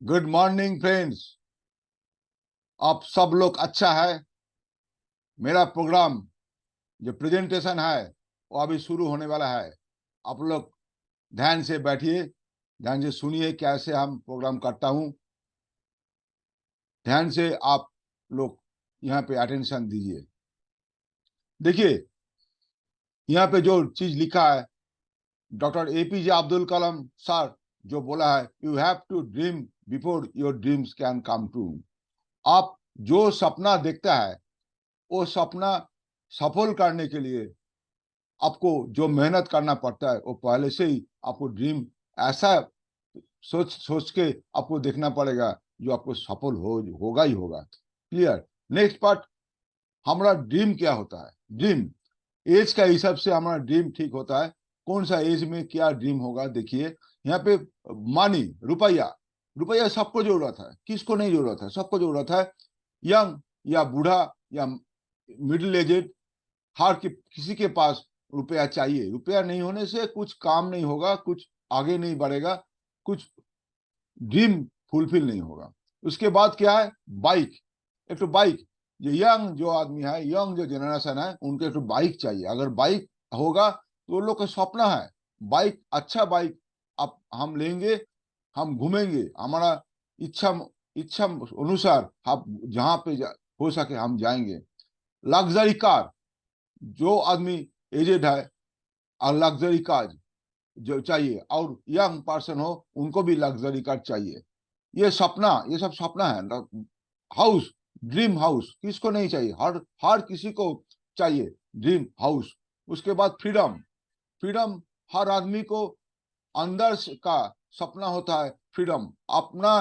Good morning friends. आप सब लोग अच्छा है। मेरा प्रोग्राम जो प्रेजेंटेशन है वो अभी शुरू होने वाला है। आप लोग ध्यान से बैठिए, ध्यान से सुनिए कैसे हम प्रोग्राम करता हूं। ध्यान से आप लोग यहाँ पे अटेंशन दीजिए। देखिए, यहाँ पे जो चीज लिखा है, doctor APJ Abdul Kalam sir जो बोला है, you have to dream before your dreams can come true. आप जो सपना देखता है वो सपना सफल करने के लिए आपको जो मेहनत करना पड़ता है वो पहले से ही आपको ड्रीम ऐसा सोच सोच के आपको देखना पड़ेगा जो आपको सफल होगा ही होगा। क्लियर। नेक्स्ट पार्ट, हमारा ड्रीम क्या होता है। ड्रीम एज का हिसाब से हमारा ड्रीम ठीक होता है। कौन सा एज में क्या ड्रीम होगा। देखिए यहाँ पे मानी, रुपया, रुपया सबको जरूरत है, किसको नहीं जरूरत है, सबको जरूरत है। यंग या बूढ़ा या मिडिल एजेड, हर किसी के पास रुपया चाहिए। रुपया नहीं होने से कुछ काम नहीं होगा, कुछ आगे नहीं बढ़ेगा, कुछ ड्रीम फुलफिल नहीं होगा। उसके बाद क्या है, बाइक। एक तो बाइक, जो यंग जो आदमी है, यंग जो जनरेशन है, उनको एक तो बाइक चाहिए। अगर बाइक होगा तो वो लोग का सपना है बाइक, अच्छा बाइक आप हम लेंगे, हम घूमेंगे, हमारा इच्छा इच्छा अनुसार हम जहाँ पे हो सके हम जाएंगे। लग्जरी कार, जो आदमी एजेड है और लग्जरी कार जो चाहिए, और यंग पर्सन हो उनको भी लग्जरी कार चाहिए। ये सपना, ये सब सपना है। हाउस, ड्रीम हाउस किसको नहीं चाहिए, हर हर किसी को चाहिए ड्रीम हाउस। उसके बाद फ्रीडम, फ्रीडम हर आदमी को अंदर का सपना होता है। फ्रीडम, अपना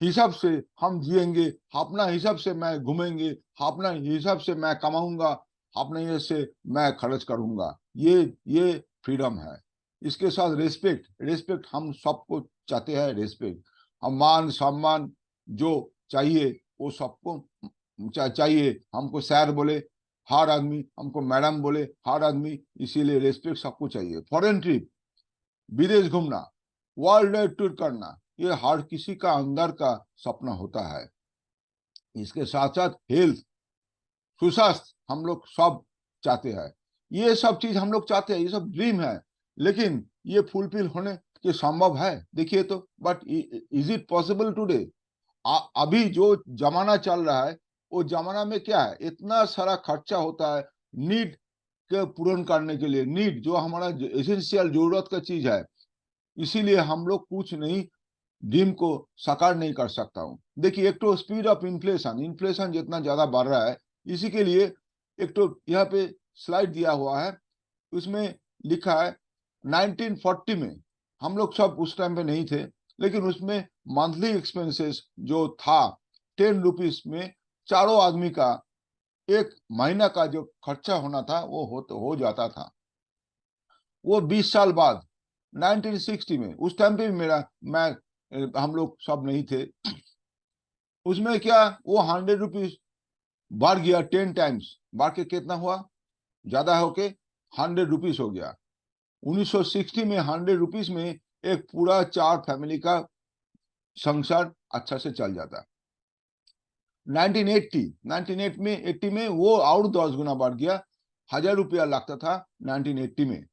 हिसाब से हम जिएंगे, अपना हिसाब से मैं घूमेंगे, अपना हिसाब से मैं कमाऊंगा, अपने हिसाब से मैं खर्च करूंगा। ये फ्रीडम है। इसके साथ रेस्पेक्ट, रेस्पेक्ट हम सबको चाहते हैं। रेस्पेक्ट, हम मान सम्मान जो चाहिए वो सबको चाहिए। हमको सैर बोले हर आदमी, हमको मैडम बोले हर आदमी, इसीलिए रेस्पेक्ट सबको चाहिए। फॉरेन ट्रिप, विदेश घूमना, वर्ल्ड वाइड टूर करना, ये हर किसी का अंदर का सपना होता है। इसके साथ साथ हेल्थ, सुस्वास्थ्य हम लोग सब चाहते हैं। ये सब चीज हम लोग चाहते हैं, ये सब ड्रीम है। लेकिन ये फुलफिल होने के संभव है, देखिए तो। But is it possible today. अभी जो जमाना चल रहा है वो जमाना में क्या है, इतना सारा खर्चा होता है नीड के पूर्ण करने के लिए। नीड जो हमारा एसेंशियल जरूरत का चीज है, इसीलिए हम लोग कुछ नहीं ड्रीम को साकार नहीं कर सकता हूँ। देखिए, एक तो स्पीड ऑफ इन्फ्लेशन, इन्फ्लेशन जितना ज्यादा बढ़ रहा है, इसी के लिए एक तो यहाँ पे स्लाइड दिया हुआ है, उसमें लिखा है 1940 में, हम लोग सब उस टाइम पे नहीं थे, लेकिन उसमें मंथली एक्सपेंसेस जो था 10 रुपीज में चारों आदमी का एक महीना का जो खर्चा होना था वो हो जाता था। वो 20 साल बाद 1960 में, उस टाइम पे भी मेरा मैं हम लोग सब नहीं थे, उसमें क्या, वो 100 रुपीज बढ़ गया, 10 टाइम्स बढ़ के कितना हुआ, ज्यादा होके 100 रुपीज हो गया। 1960 में 100 रुपीज में एक पूरा 4 फैमिली का संसार अच्छा से चल जाता। 1980 1980 में वो और 10 गुना बढ़ गया, 1000 रुपया लगता था 1980 में।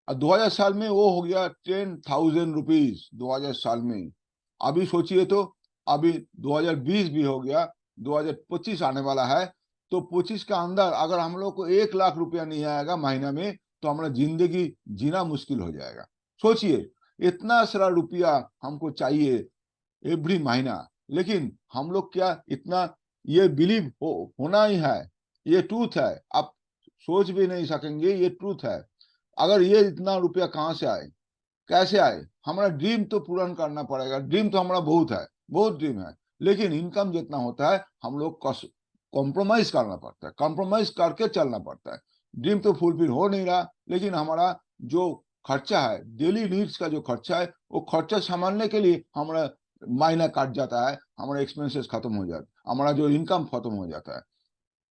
और 2000 साल में वो हो गया 10,000 रुपीज 2000 साल में। अभी सोचिए तो, अभी 2020 भी हो गया, 2025 आने वाला है, तो 25 का अंदर अगर हम लोग को 1 लाख रुपया नहीं आएगा महीना में, तो हमारा जिंदगी जीना मुश्किल हो जाएगा। सोचिए, इतना सारा रुपया हमको चाहिए एवरी महीना, लेकिन हम लोग क्या इतना, ये बिलीव होना ही है, ये ट्रूथ है। आप सोच भी नहीं सकेंगे, ये ट्रूथ है। अगर ये इतना रुपया कहाँ से आए, कैसे आए, हमारा ड्रीम तो पूर्ण करना पड़ेगा। ड्रीम तो हमारा बहुत है, बहुत ड्रीम है, लेकिन इनकम जितना होता है हम लोग कॉम्प्रोमाइज करना पड़ता है, कॉम्प्रोमाइज करके चलना पड़ता है। ड्रीम तो फुलफिल हो नहीं रहा, लेकिन हमारा जो खर्चा है, डेली नीड्स का जो खर्चा है, वो खर्चा संभालने के लिए हमारा महीना काट जाता है, हमारा एक्सपेंसेस खत्म हो जाता है, हमारा जो इनकम खत्म हो जाता है।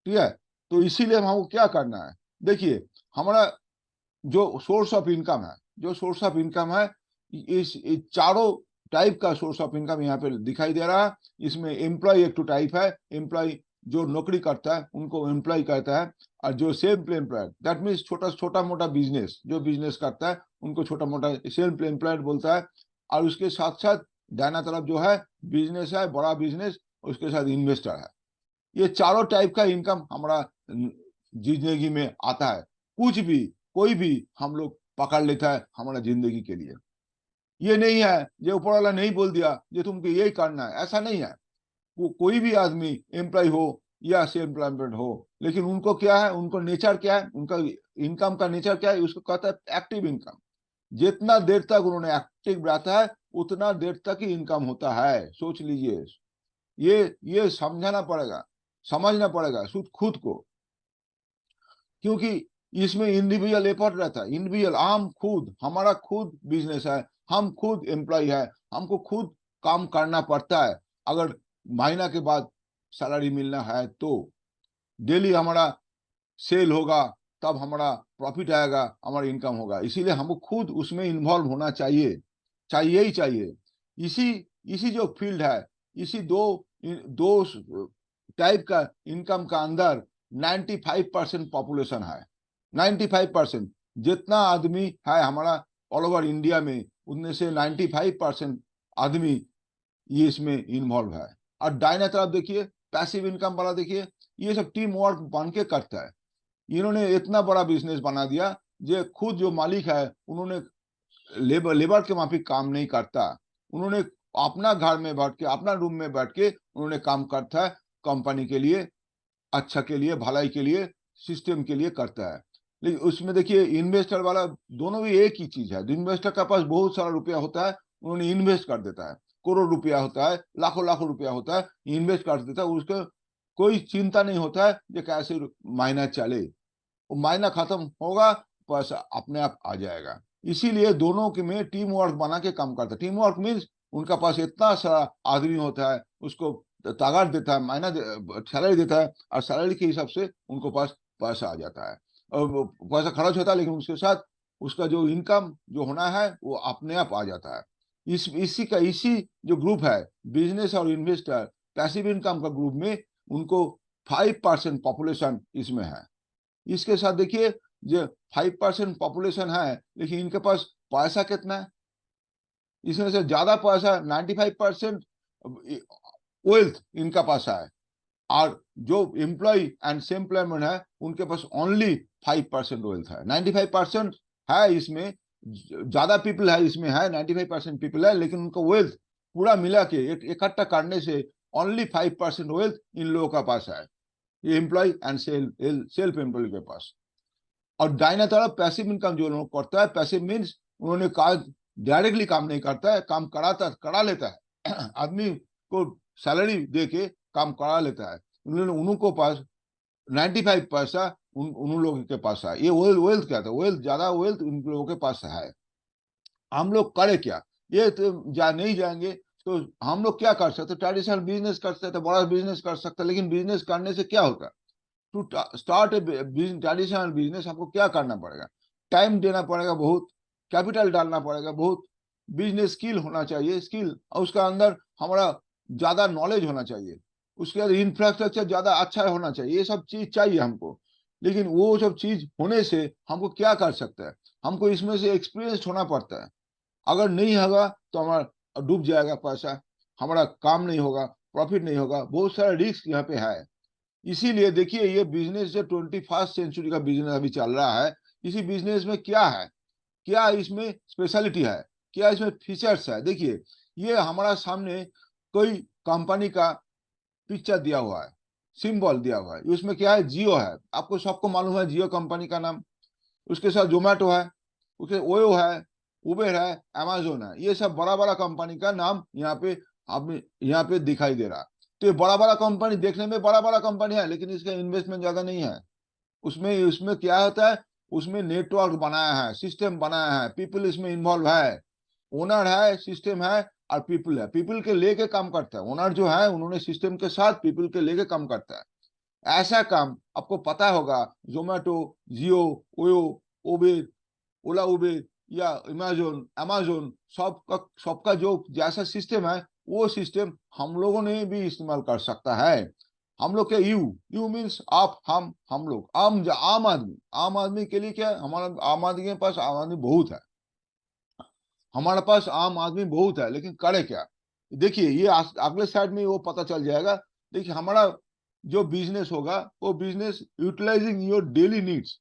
ठीक है, तो इसीलिए हमको क्या करना है। देखिए, हमारा जो सोर्स ऑफ इनकम है, जो सोर्स ऑफ इनकम है, इस चारों टाइप का सोर्स ऑफ इनकम यहाँ पे दिखाई दे रहा है। इसमें एम्प्लॉय एक तो टाइप है, एम्प्लॉय जो नौकरी करता है उनको एम्प्लॉय कहता है, और जो सेल्फ एम्प्लॉयड दैट मीन्स छोटा मोटा बिजनेस, जो बिजनेस करता है उनको छोटा मोटा सेल्फ एम्प्लॉयड बोलता है। और उसके साथ साथ दाहिना तरफ जो है बिजनेस है, बड़ा बिजनेस, उसके साथ इन्वेस्टर है। ये चारों टाइप का इनकम हमारा जिंदगी में आता है। कुछ भी कोई भी हम लोग पकड़ लेता है हमारा जिंदगी के लिए। ये नहीं है जो ऊपर वाला नहीं बोल दिया जो तुमको यही करना है, ऐसा नहीं है। वो कोई भी आदमी एम्प्लॉय हो या सेल्फ एम्प्लॉयमेंट हो, लेकिन उनको क्या है, उनको नेचर क्या है, उनका इनकम का नेचर क्या है, उसको कहता है एक्टिव इनकम। जितना देर तक उन्होंने एक्टिव रहता है उतना देर तक ही इनकम होता है। सोच लीजिए, ये समझाना पड़ेगा, समझना पड़ेगा खुद को, क्योंकि इसमें इंडिविजुअल एफर्ट रहता है। इंडिविजुअल हम खुद, हमारा खुद बिजनेस है, हम खुद एम्प्लॉय है, हमको खुद काम करना पड़ता है। अगर महीना के बाद सैलरी मिलना है तो डेली हमारा सेल होगा, तब हमारा प्रॉफिट आएगा, हमारा इनकम होगा। इसीलिए हमको खुद उसमें इन्वॉल्व होना चाहिए, चाहिए ही चाहिए। इसी इसी जो फील्ड है, इसी दो टाइप का इनकम का अंदर 95% पॉपुलेशन है। 95% जितना आदमी है हमारा ऑल ओवर इंडिया में, उनमें से 95% आदमी ये इसमें इन्वॉल्व है। और दाहिना तरफ देखिए पैसिव इनकम वाला, देखिए ये सब टीम वर्क बन के करता है। इन्होंने इतना बड़ा बिजनेस बना दिया, जो खुद जो मालिक है उन्होंने लेबर के माफिक काम नहीं करता। उन्होंने अपना घर में बैठ के, अपना रूम में बैठ के उन्होंने काम करता है, कंपनी के लिए, अच्छा के लिए, भलाई के लिए, सिस्टम के लिए करता है। लेकिन उसमें देखिए इन्वेस्टर वाला, दोनों भी एक ही चीज है। इन्वेस्टर के पास बहुत सारा रुपया होता है, उन्होंने इन्वेस्ट कर देता है, करोड़ रुपया होता है, लाखों लाखों रुपया होता है, इन्वेस्ट कर देता है। उसको कोई चिंता नहीं होता है कि कैसे महीना चले, वो महीना खत्म होगा, पैसा अपने आप आ जाएगा। इसीलिए दोनों के में टीम वर्क बना के काम करता है। टीम वर्क मीन्स उनका पास इतना सारा आदमी होता है, उसको तागार देता है, महीना सैलरी देता है, और सैलरी के हिसाब से उनको पास पैसा आ जाता है, और पैसा खर्च होता है, लेकिन उसके साथ उसका जो इनकम जो होना है वो अपने आप आ जाता है। इसी जो ग्रुप है बिजनेस और इन्वेस्टर, पैसिव इनकम का ग्रुप में, उनको 5% पॉपुलेशन इसमें है। इसके साथ देखिए जो 5% पॉपुलेशन है, लेकिन इनके पास पैसा कितना है, इसमें से ज्यादा पैसा 95% वेल्थ इनका पास है। और जो एम्प्लॉय एंड सेम एम्प्लॉयमेंट है उनके पास ओनली 5% वेल्थ है। 95% है इसमें, ज्यादा पीपल है इसमें, है 95% पीपल है, लेकिन उनका वेल्थ पूरा मिला के इकट्ठा करने से ओनली 5% वेल्थ इन लोगों का पास है, ये एम्प्लॉय एंड सेल्फ एम्प्लॉय के पास। और दाहिना तरफ पैसिव इनकम जो लोग करता है, पैसिव मीन्स उन्होंने डायरेक्टली काम नहीं करता है, काम करा लेता है आदमी को सैलरी दे के काम करा लेता है। उनको पास 95 पैसा उन लोगों के पास है। ये वेल्थ क्या था, वेल्थ ज्यादा वेल्थ उन लोगों के पास है। हम लोग करे क्या, ये तो नहीं जाएंगे तो हम लोग क्या कर सकते, ट्रेडिशनल बिजनेस कर सकते, बड़ा बिजनेस कर सकते, लेकिन बिजनेस करने से क्या होगा, to start a traditional business हमको क्या करना पड़ेगा, टाइम देना पड़ेगा, बहुत कैपिटल डालना पड़ेगा, बहुत बिजनेस स्किल होना चाहिए, स्किल, और उसका अंदर हमारा ज्यादा नॉलेज होना चाहिए, उसके बाद इंफ्रास्ट्रक्चर ज्यादा अच्छा होना चाहिए, ये सब चीज चाहिए हमको। लेकिन वो सब चीज होने से हमको क्या कर सकता है, हमको इसमें से एक्सपीरियंस होना पड़ता है। अगर नहीं होगा तो हमारा डूब जाएगा पैसा, हमारा काम नहीं होगा, प्रॉफिट नहीं होगा, बहुत सारा रिस्क यहाँ पे है। इसीलिए देखिए ये बिजनेस जो 21st सेंचुरी का बिजनेस अभी चल रहा है, इसी बिजनेस में क्या है, क्या इसमें स्पेशलिटी है, क्या इसमें फीचर्स है। देखिए ये हमारा सामने कोई कंपनी का पिक्चर दिया हुआ है, सिंबल दिया हुआ है, उसमें क्या है, जियो है, आपको सबको मालूम है जियो कंपनी का नाम। उसके साथ जोमेटो है, उसके ओयो है, उबेर है, अमेजोन है, ये सब बड़ा बड़ा कंपनी का नाम यहाँ पे आप यहाँ पे दिखाई दे रहा है। तो ये बड़ा बड़ा कंपनी देखने में बड़ा बड़ा कंपनी है, लेकिन इसका इन्वेस्टमेंट ज्यादा नहीं है। उसमें उसमें क्या होता है, उसमें नेटवर्क बनाया है, सिस्टम बनाया है, पीपल इसमें इन्वॉल्व है, ओनर है, सिस्टम है, और पीपल है, पीपल के लेके काम करता है। ओनर जो है उन्होंने सिस्टम के साथ पीपल के लेके काम करता है। ऐसा काम आपको पता होगा, जोमेटो, जियो, ओयो, उबेर, ओला उबेर, या अमेजोन सबका जो जैसा सिस्टम है वो सिस्टम हम लोगों ने भी इस्तेमाल कर सकता है। हम लोग के यू मीन्स आप, हम लोग, आम आदमी के लिए क्या है, हमारा आम आदमी के पास आम आदमी बहुत है, हमारे पास आम आदमी बहुत है, लेकिन करे क्या? देखिए ये अगले साइड में वो पता चल जाएगा। देखिए हमारा जो बिजनेस होगा वो business utilising your daily needs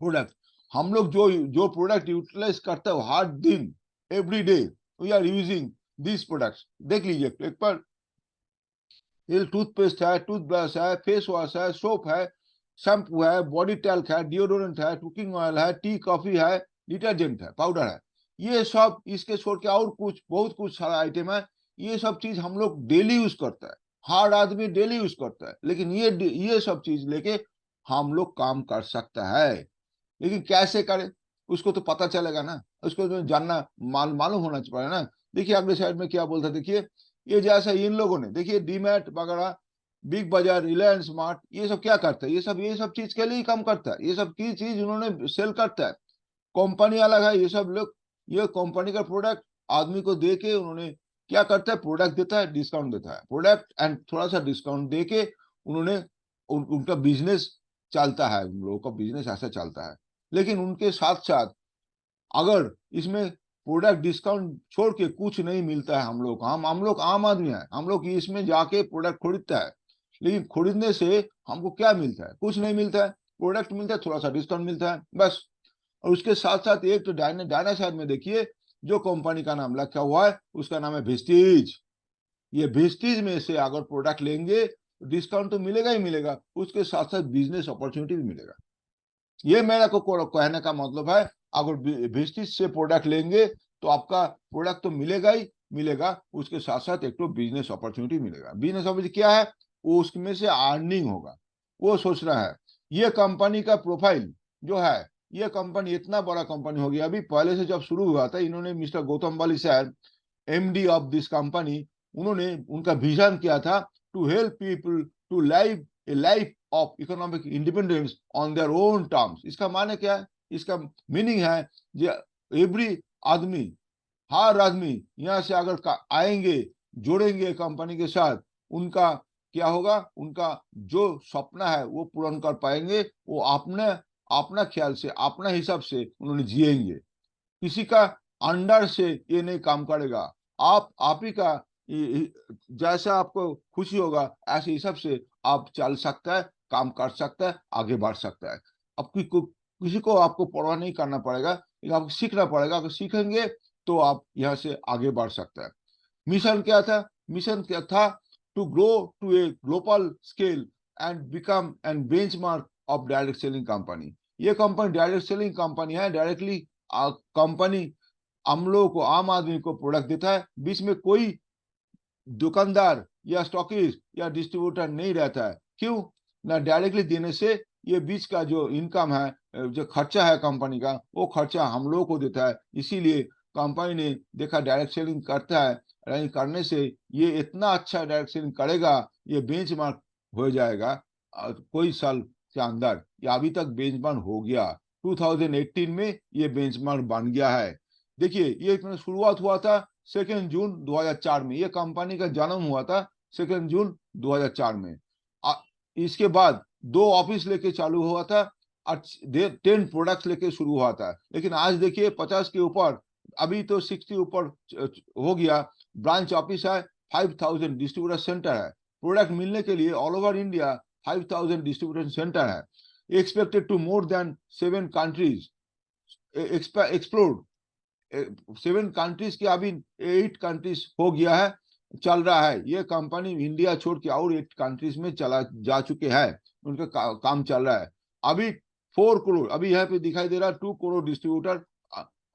product. हम लोग जो जो प्रोडक्ट यूटिलाइज करते हो हर दिन, every day we are using this products. देख लीजिए एक बार, ये टूथपेस्ट है, टूथब्रश है, फेस वॉश है, सोप है, शैम्पू है, बॉडी टैल्क है, डिओडोरेंट है, कुकिंग ऑयल है, टी कॉफी है, डिटर्जेंट है, पाउडर है, ये सब इसके छोड़ के और कुछ बहुत कुछ सारा आइटम है। ये सब चीज हम लोग डेली यूज करता है, हर आदमी डेली यूज करता है, लेकिन ये सब चीज लेके हम लोग काम कर सकता है। लेकिन कैसे करे उसको तो पता चलेगा ना, उसको तो जानना मालूम होना चाहिए ना। देखिए अगले साइड में क्या बोलता है, देखिए ये जैसा इन लोगों ने, देखिए डीमैट वगैरह, बिग बाजार, रिलायंस स्मार्ट, ये सब क्या करता है, ये सब चीज के लिए ही काम करता है, ये सब की चीज उन्होंने सेल करता है। कंपनी अलग है, ये सब लोग ये कंपनी का प्रोडक्ट आदमी को दे के उन्होंने क्या करता है, प्रोडक्ट देता है, डिस्काउंट देता है, प्रोडक्ट एंड थोड़ा सा डिस्काउंट दे के उन्होंने उनका बिजनेस चलता है, उन लोगों का बिजनेस ऐसा चलता है। लेकिन उनके साथ साथ अगर इसमें प्रोडक्ट डिस्काउंट छोड़ के कुछ नहीं मिलता है, हम लोग आम आदमी हैं, हम लोग इसमें जाके प्रोडक्ट खरीदता है, लेकिन खरीदने से हमको क्या मिलता है, कुछ नहीं मिलता है, प्रोडक्ट मिलता है, थोड़ा सा डिस्काउंट मिलता है, बस। और उसके साथ साथ एक तो डायना साइड में देखिए जो कंपनी का नाम लिखा हुआ है उसका नाम है वेस्टीज। ये वेस्टीज में से अगर प्रोडक्ट लेंगे डिस्काउंट तो मिलेगा ही मिलेगा, उसके साथ साथ बिजनेस अपॉर्चुनिटी भी मिलेगा। ये मेरा को कहने का मतलब है, अगर वेस्टीज से प्रोडक्ट लेंगे तो आपका प्रोडक्ट तो मिलेगा ही मिलेगा, उसके साथ साथ एक तो बिजनेस अपॉर्चुनिटी मिलेगा। बिजनेस अपॉर्चुनिटी क्या है, वो उसमें से अर्निंग होगा, वो सोच रहा है। ये कंपनी का प्रोफाइल जो है, ये कंपनी इतना बड़ा कंपनी हो गया, अभी पहले से जब शुरू हुआ था इन्होंने, mister Gautam Bali sir, MD of this company, उन्होंने उनका विजन किया था to help people to live a life of economic independence on their own terms. इसका माने क्या है, इसका मीनिंग है जो एवरी आदमी, हर आदमी यहाँ से अगर आएंगे, जुड़ेंगे कंपनी के साथ, उनका क्या होगा, उनका जो सपना है वो पूर्ण कर पाएंगे, वो अपने अपना ख्याल से अपना हिसाब से उन्होंने जिएंगे, किसी का अंडर से ये नहीं काम करेगा। आप ही का जैसा आपको खुशी होगा ऐसे हिसाब से आप चल सकता है, काम कर सकता है, आगे बढ़ सकता है। किसी को आपको परवाह नहीं करना पड़ेगा, लेकिन आपको सीखना पड़ेगा, अगर सीखेंगे तो आप यहाँ से आगे बढ़ सकते हैं। मिशन क्या था, मिशन क्या था, to grow to a global scale and become an benchmark of direct selling company. ये कंपनी डायरेक्ट सेलिंग कंपनी है, डायरेक्टली कंपनी हम लोगों को, आम आदमी को प्रोडक्ट देता है, बीच में कोई दुकानदार या स्टॉकिस्ट या डिस्ट्रीब्यूटर नहीं रहता है। क्यों ना, डायरेक्टली देने से ये बीच का जो इनकम है, जो खर्चा है कंपनी का, वो खर्चा हम लोगों को देता है। इसीलिए कंपनी ने देखा डायरेक्ट सेलिंग करता है, करने से ये इतना अच्छा डायरेक्ट सेलिंग करेगा, ये बेंचमार्क हो जाएगा कोई साल के अंदर। ये अभी तक बेंचमार्क हो गया, 2018 में ये बेंचमार्क बन गया है। देखिए ये शुरुआत हुआ था 2 जून 2004 में, ये कंपनी का जन्म हुआ था 2 जून 2004 में। इसके बाद 2 ऑफिस लेके चालू हुआ था, 10 प्रोडक्ट्स लेके शुरू हुआ था, लेकिन आज देखिए 50 के ऊपर, अभी तो 60 ऊपर हो गया। ब्रांच ऑफिस है, 5000 डिस्ट्रीब्यूटर सेंटर है, प्रोडक्ट मिलने के लिए all over India 5000 distributor centre है। Expected to more than 7 countries explored, 7 countries के अभी 8 कंट्रीज हो गया है, चल रहा है। ये कंपनी इंडिया छोड़ के और 8 कंट्रीज में चला जा चुके हैं, उनका काम चल रहा है। अभी 4 करोड़, अभी यहाँ पे दिखाई दे रहा है 2 करोड़ डिस्ट्रीब्यूटर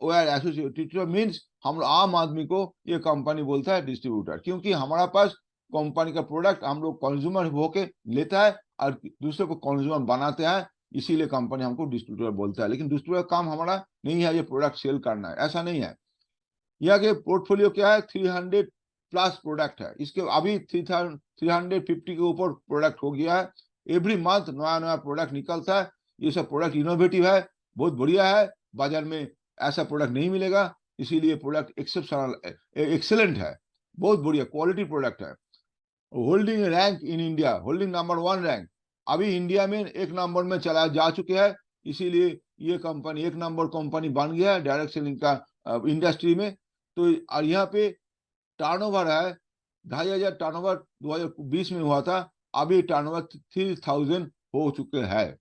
एसोसिएटेड मीन्स, हम आम आदमी को ये कंपनी बोलता है डिस्ट्रीब्यूटर, क्योंकि हमारा पास कंपनी का प्रोडक्ट हम लोग कंज्यूमर होके लेता है और दूसरे को कंज्यूमर बनाते हैं, इसीलिए कंपनी हमको डिस्ट्रीब्यूटर बोलता है। लेकिन डिस्ट्रीब्यूटर काम हमारा नहीं है ये प्रोडक्ट सेल करना है, ऐसा नहीं है। यहाँ के पोर्टफोलियो क्या है, 300 प्लस प्रोडक्ट है, इसके अभी 350 के ऊपर प्रोडक्ट हो गया है। एवरी मंथ नया नया प्रोडक्ट निकलता है, ये सब प्रोडक्ट इनोवेटिव है, बहुत बढ़िया है, बाजार में ऐसा प्रोडक्ट नहीं मिलेगा। इसीलिए प्रोडक्ट एक्सेप्शनल एक्सेलेंट है, बहुत बढ़िया क्वालिटी प्रोडक्ट है। Holding rank in India, holding number 1 rank, अभी इंडिया में 1 नंबर में चला जा चुके हैं। इसीलिए ये कंपनी 1 नंबर कंपनी बन गया है डायरेक्ट सेलिंग का इंडस्ट्री में। तो यहाँ पे टर्नओवर है 2500 टर्नओवर 2020 में हुआ था, अभी टर्नओवर 3000 हो चुके हैं।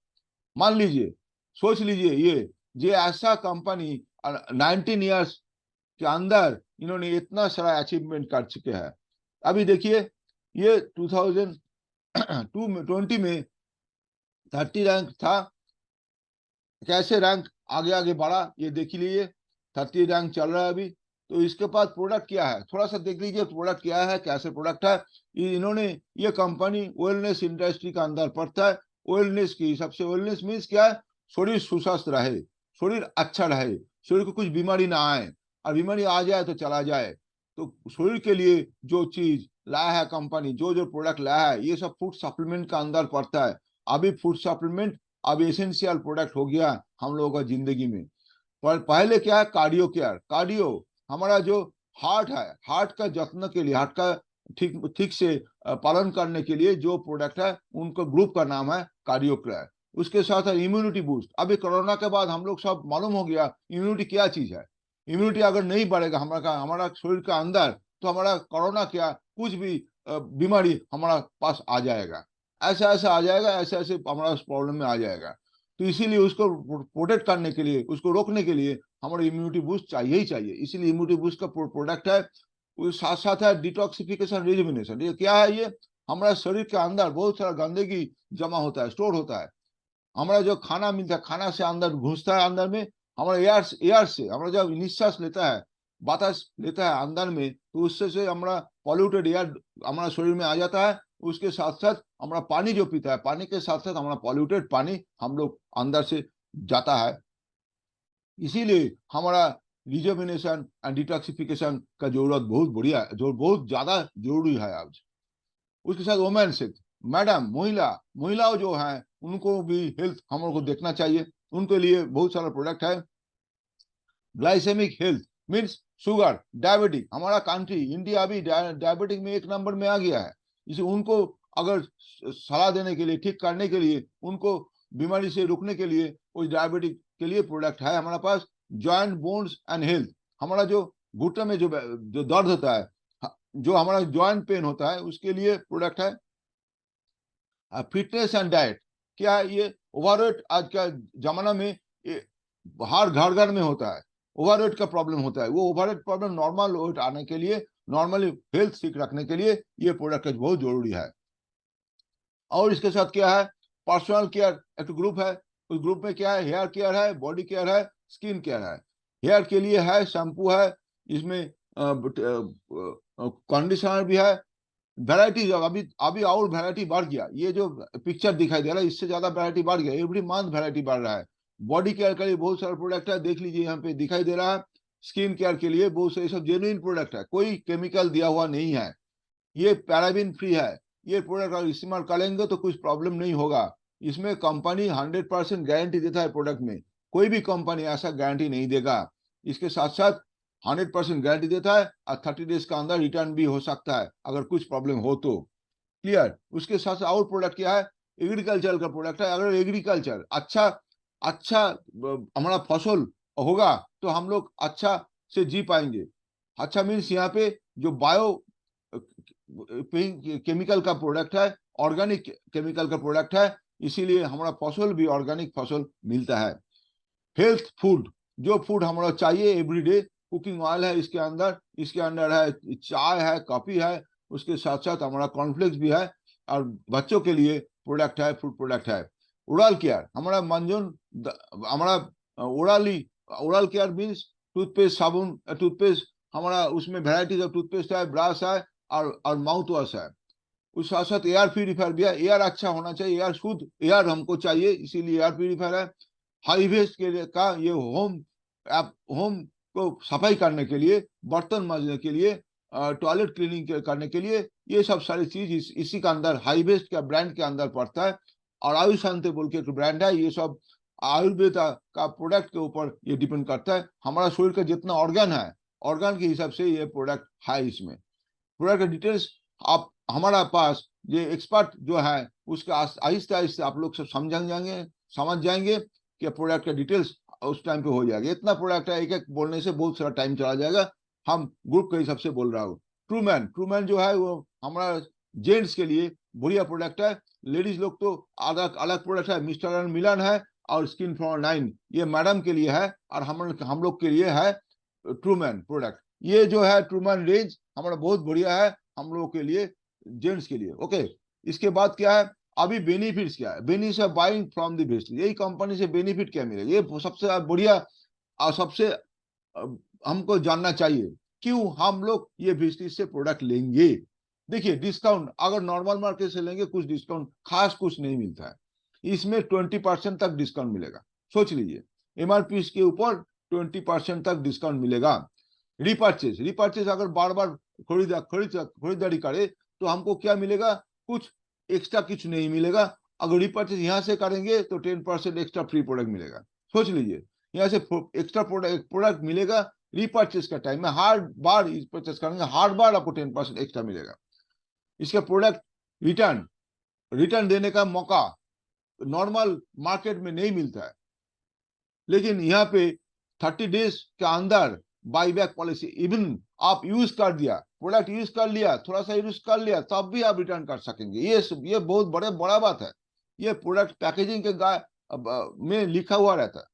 मान लीजिए, सोच लीजिए, ये ऐसा कंपनी 19 ईयर्स के अंदर इन्होंने इतना सारा अचीवमेंट कर चुके हैं। अभी देखिए, ये 2020 में 30 रैंक था, कैसे रैंक आगे आगे बढ़ा ये देख लीजिए, 30 रैंक चल रहा है अभी। तो इसके पास प्रोडक्ट क्या है, थोड़ा सा देख लीजिए प्रोडक्ट क्या है, कैसे प्रोडक्ट है। इन्होंने, ये कंपनी वेलनेस इंडस्ट्री का अंदर पड़ता है। वेलनेस की सबसे, वेलनेस मीन्स क्या है, शरीर सुस्वस्थ रहे, शरीर अच्छा रहे, शरीर को कुछ बीमारी ना आए, और बीमारी आ जाए तो चला जाए। तो शरीर के लिए जो चीज लाया है कंपनी, जो प्रोडक्ट लाया है, ये सब फूड सप्लीमेंट का अंदर पड़ता है। अभी फूड सप्लीमेंट अब एसेंशियल प्रोडक्ट हो गया हम लोगों का जिंदगी में। पर पहले क्या है, कार्डियो केयर, कार्डियो हमारा जो हार्ट है, हार्ट का जत्न के लिए, हार्ट का ठीक ठीक से पालन करने के लिए जो प्रोडक्ट है, उनका ग्रुप का नाम है कार्डियो केयर। उसके साथ है इम्यूनिटी बूस्ट। अभी कोरोना के बाद हम लोग सब मालूम हो गया इम्यूनिटी क्या चीज है। इम्यूनिटी अगर नहीं बढ़ेगा हमारा शरीर का अंदर, तो हमारा कोरोना क्या, कुछ भी बीमारी हमारा पास आ जाएगा, ऐसा ऐसा आ जाएगा, ऐसे ऐसे हमारा प्रॉब्लम में आ जाएगा। तो इसीलिए उसको प्रोटेक्ट करने के लिए, उसको रोकने के लिए हमारा इम्यूनिटी बूस्ट चाहिए ही चाहिए। इसीलिए इम्यूनिटी बूस्ट का प्रोडक्ट है। उसके साथ साथ है डिटॉक्सिफिकेशन रिजुविनेशन। ये क्या है, ये हमारा शरीर के अंदर बहुत सारा गंदगी जमा होता है, स्टोर होता है। हमारा जो खाना मिलता है, खाना से अंदर घुसता है, अंदर में हमारा एयर से हमारा जब निश्वास लेता है, बातास लेता है अंदर में, तो उससे से हमारा पॉल्यूटेड एयर हमारा शरीर में आ जाता है। उसके साथ साथ हमारा पानी जो पीता है, पानी के साथ साथ हमारा पॉल्यूटेड पानी हम लोग अंदर से जाता है। इसीलिए हमारा रिजुविनेशन एंड डिटॉक्सिफिकेशन का जरूरत बहुत बढ़िया, जो बहुत ज्यादा जरूरी है आज। उसके साथ वोमेन से, मैडम, महिलाओं जो हैं, उनको भी हेल्थ हम लोग को देखना चाहिए। उनके लिए बहुत सारा प्रोडक्ट है। Glycaemic health means sugar, diabetic. हमारा कंट्री इंडिया अभी डायबिटिक में 1 नंबर में आ गया है। इसे उनको अगर सलाह देने के लिए, ठीक करने के लिए, उनको बीमारी से रोकने के लिए, उस डायबिटिक के लिए प्रोडक्ट है हमारे पास। जॉइंट बोन्स एंड हेल्थ, हमारा जो घुटने में जो दर्द होता है, जो हमारा जॉइंट पेन होता है, उसके लिए प्रोडक्ट है। फिटनेस एंड डाइट, क्या है ये, ओवरवेट आज का जमाना में हर घर घर में होता है, ओवरवेट का प्रॉब्लम होता है। वो ओवरवेट प्रॉब्लम नॉर्मल वेट आने के लिए, नॉर्मली हेल्थ ठीक रखने के लिए ये प्रोडक्ट बहुत जरूरी है। और इसके साथ क्या है, पर्सनल केयर एक ग्रुप है। उस ग्रुप में क्या है, हेयर केयर है, बॉडी केयर है, स्किन केयर है। हेयर के लिए है शैम्पू है, इसमें कंडीशनर भी है। वैरायटी अभी अभी और वैरायटी बढ़ गया। ये जो पिक्चर दिखाई दे रहा है, इससे ज्यादा वैरायटी बढ़ गया, एवरी मंथ वैरायटी बढ़ रहा है। बॉडी केयर के लिए बहुत सारा प्रोडक्ट है, देख लीजिए यहाँ पे दिखाई दे रहा है। स्किन केयर के लिए बहुत सारे सब जेन्युइन प्रोडक्ट है, कोई केमिकल दिया हुआ नहीं है, ये पैराबिन फ्री है। ये प्रोडक्ट अगर इस्तेमाल करेंगे तो कुछ प्रॉब्लम नहीं होगा। इसमें कंपनी 100% गारंटी देता है प्रोडक्ट में, कोई भी कंपनी ऐसा गारंटी नहीं देगा। इसके साथ साथ 100% गारंटी देता है, और 30 डेज का अंदर रिटर्न भी हो सकता है अगर कुछ प्रॉब्लम हो तो। क्लियर। उसके साथ साथ और प्रोडक्ट क्या है, एग्रीकल्चर का प्रोडक्ट है। अगर एग्रीकल्चर अच्छा अच्छा हमारा फसल होगा, तो हम लोग अच्छा से जी पाएंगे। अच्छा मीन्स यहाँ पे जो बायो केमिकल का प्रोडक्ट है, ऑर्गेनिक केमिकल का प्रोडक्ट है, इसीलिए हमारा फसल भी ऑर्गेनिक फसल मिलता है। हेल्थ फूड, जो फूड हमारा चाहिए एवरीडे, कुकिंग ऑयल है इसके अंदर, इसके अंदर है चाय है, कॉफी है, उसके साथ साथ हमारा कॉर्नफ्लेक्स भी है। और बच्चों के लिए प्रोडक्ट है, फूड प्रोडक्ट है। ओरल केयर, हमारा मंजून, हमारा ओरल केयर मीन्स टूथपेस्ट, साबुन, टूथपेस्ट, हमारा उसमें वेराइटीज ऑफ टूथपेस्ट है, ब्रश है, और माउथ वॉश है। उस साथ साथ एयर प्यूरिफायर भी है। एयर अच्छा होना चाहिए, एयर शुद्ध एयर हमको चाहिए, इसीलिए एयर प्यूरिफायर है। हाई वेस्ट के लिए का ये होम को सफाई करने के लिए, बर्तन मांजने के लिए, टॉयलेट क्लीनिंग करने के लिए, ये सब सारी चीज इसी का अंदर हाई वेस्ट का ब्रांड के अंदर पड़ता है। और आयुष शांति बोल के एक ब्रांड है, ये सब आयुर्वेदा का प्रोडक्ट के ऊपर ये डिपेंड करता है। हमारा शरीर का जितना ऑर्गन है, ऑर्गन के हिसाब से ये प्रोडक्ट है। इसमें प्रोडक्ट डिटेल्स आप हमारा पास ये एक्सपर्ट जो है उसका आहिस्ते आहिस्ते आप लोग सब समझ जाएंगे कि प्रोडक्ट का डिटेल्स उस टाइम पे हो जाएगा। इतना प्रोडक्ट है, एक एक बोलने से बहुत सारा टाइम चला जाएगा। हम ग्रुप के हिसाब से बोल रहा हूँ। ट्रूमैन जो है वो हमारा जेंट्स के लिए बढ़िया प्रोडक्ट है। लेडीज लोग तो अलग अलग प्रोडक्ट है, मिस्टर एंड मिलन है और स्किन फॉर 9 ये मैडम के लिए है, और हम लोग के लिए है ट्रूमैन प्रोडक्ट। ये जो है ट्रूमैन रेंज हमारा बहुत बढ़िया है हम लोगों के लिए, जेंट्स के लिए। ओके, इसके बाद क्या है, अभी बेनिफिट्स क्या है, benefit of buying from the वेस्टलिज, यही कंपनी से बेनिफिट क्या मिलेगा, ये सबसे बढ़िया और सबसे हमको जानना चाहिए क्यों हम लोग ये वेस्टलिज से प्रोडक्ट लेंगे। देखिए, डिस्काउंट अगर नॉर्मल मार्केट से लेंगे कुछ डिस्काउंट खास कुछ नहीं मिलता है, इसमें 20% तक डिस्काउंट मिलेगा। सोच लीजिए, एमआरपी के ऊपर 20% तक डिस्काउंट मिलेगा। रिपर्चेज अगर बार बार खरीदारी करे तो हमको क्या मिलेगा, कुछ एक्स्ट्रा कुछ नहीं मिलेगा। अगर रिपर्चेज यहाँ से करेंगे तो 10% एक्स्ट्रा फ्री प्रोडक्ट मिलेगा। सोच लीजिए, यहाँ से एक्स्ट्रा प्रोडक्ट मिलेगा, रिपर्चेज का टाइम में हर बार परचेज करेंगे हर बार आपको 10% एक्स्ट्रा मिलेगा। इसका प्रोडक्ट रिटर्न देने का मौका नॉर्मल मार्केट में नहीं मिलता है, लेकिन यहाँ पे 30 डेज के अंदर बाईबैक पॉलिसी, इवन आप यूज कर दिया, प्रोडक्ट यूज कर लिया, थोड़ा सा यूज कर लिया, तब भी आप रिटर्न कर सकेंगे। ये बहुत बड़ा बात है। ये प्रोडक्ट पैकेजिंग के में लिखा हुआ रहता है।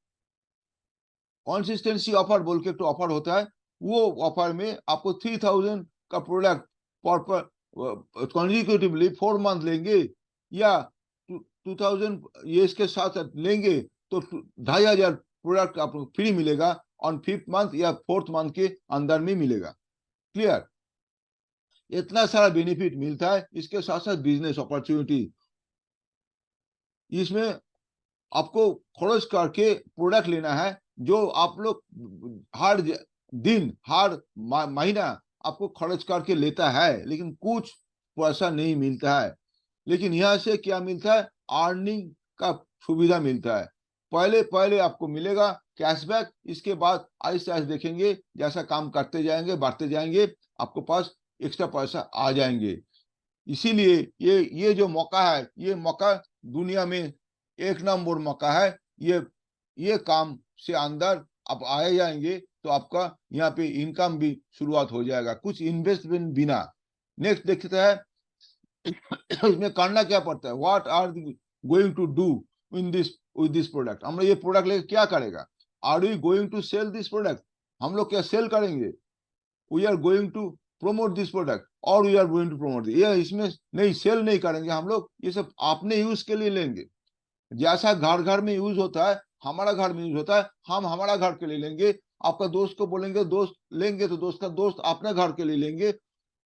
कंसिस्टेंसी ऑफर बोल के एक ऑफर होता है, वो ऑफर में आपको 3000 का प्रोडक्ट पर कॉन्जिक्यूटिवली 4 मंथ लेंगे या 2000 ये इसके साथ लेंगे तो 2500 प्रोडक्ट आपको फ्री मिलेगा ऑन 5th मंथ या 4th मंथ के अंदर में मिलेगा। क्लियर, इतना सारा बेनिफिट मिलता है। इसके साथ साथ बिजनेस अपॉर्चुनिटी, इसमें आपको खर्च करके प्रोडक्ट लेना है जो आप लोग हर दिन हर महीना आपको खर्च करके लेता है, लेकिन कुछ पैसा नहीं मिलता है। लेकिन यहाँ से क्या मिलता है, अर्निंग का सुविधा मिलता है। पहले आपको मिलेगा कैशबैक, इसके बाद आहिस्ते आहिस्ते देखेंगे जैसा काम करते जाएंगे बढ़ते जाएंगे आपको पास एक्स्ट्रा पैसा आ जाएंगे। इसीलिए ये जो मौका है, ये मौका दुनिया में 1 नंबर मौका है। ये काम से अंदर आप आए जाएंगे तो आपका यहाँ पे इनकम भी शुरुआत हो जाएगा, कुछ इन्वेस्टमेंट बिना। नेक्स्ट देखते हैं इसमें करना क्या पड़ता है, what are going to do in this with this product. हम लोग ये प्रोडक्ट लेकर क्या करेगा, are we going to sell this product, हम लोग क्या सेल करेंगे, we are going to promote this product और we are going to promote. ये इसमें नहीं, सेल नहीं करेंगे हम लोग, ये सब अपने यूज के लिए लेंगे। जैसा घर में यूज होता है, हमारा घर में यूज होता है, हम हमारा घर के लिए लेंगे। आपका दोस्त को बोलेंगे दोस्त लेंगे तो दोस्त का दोस्त अपने घर के लिए लेंगे।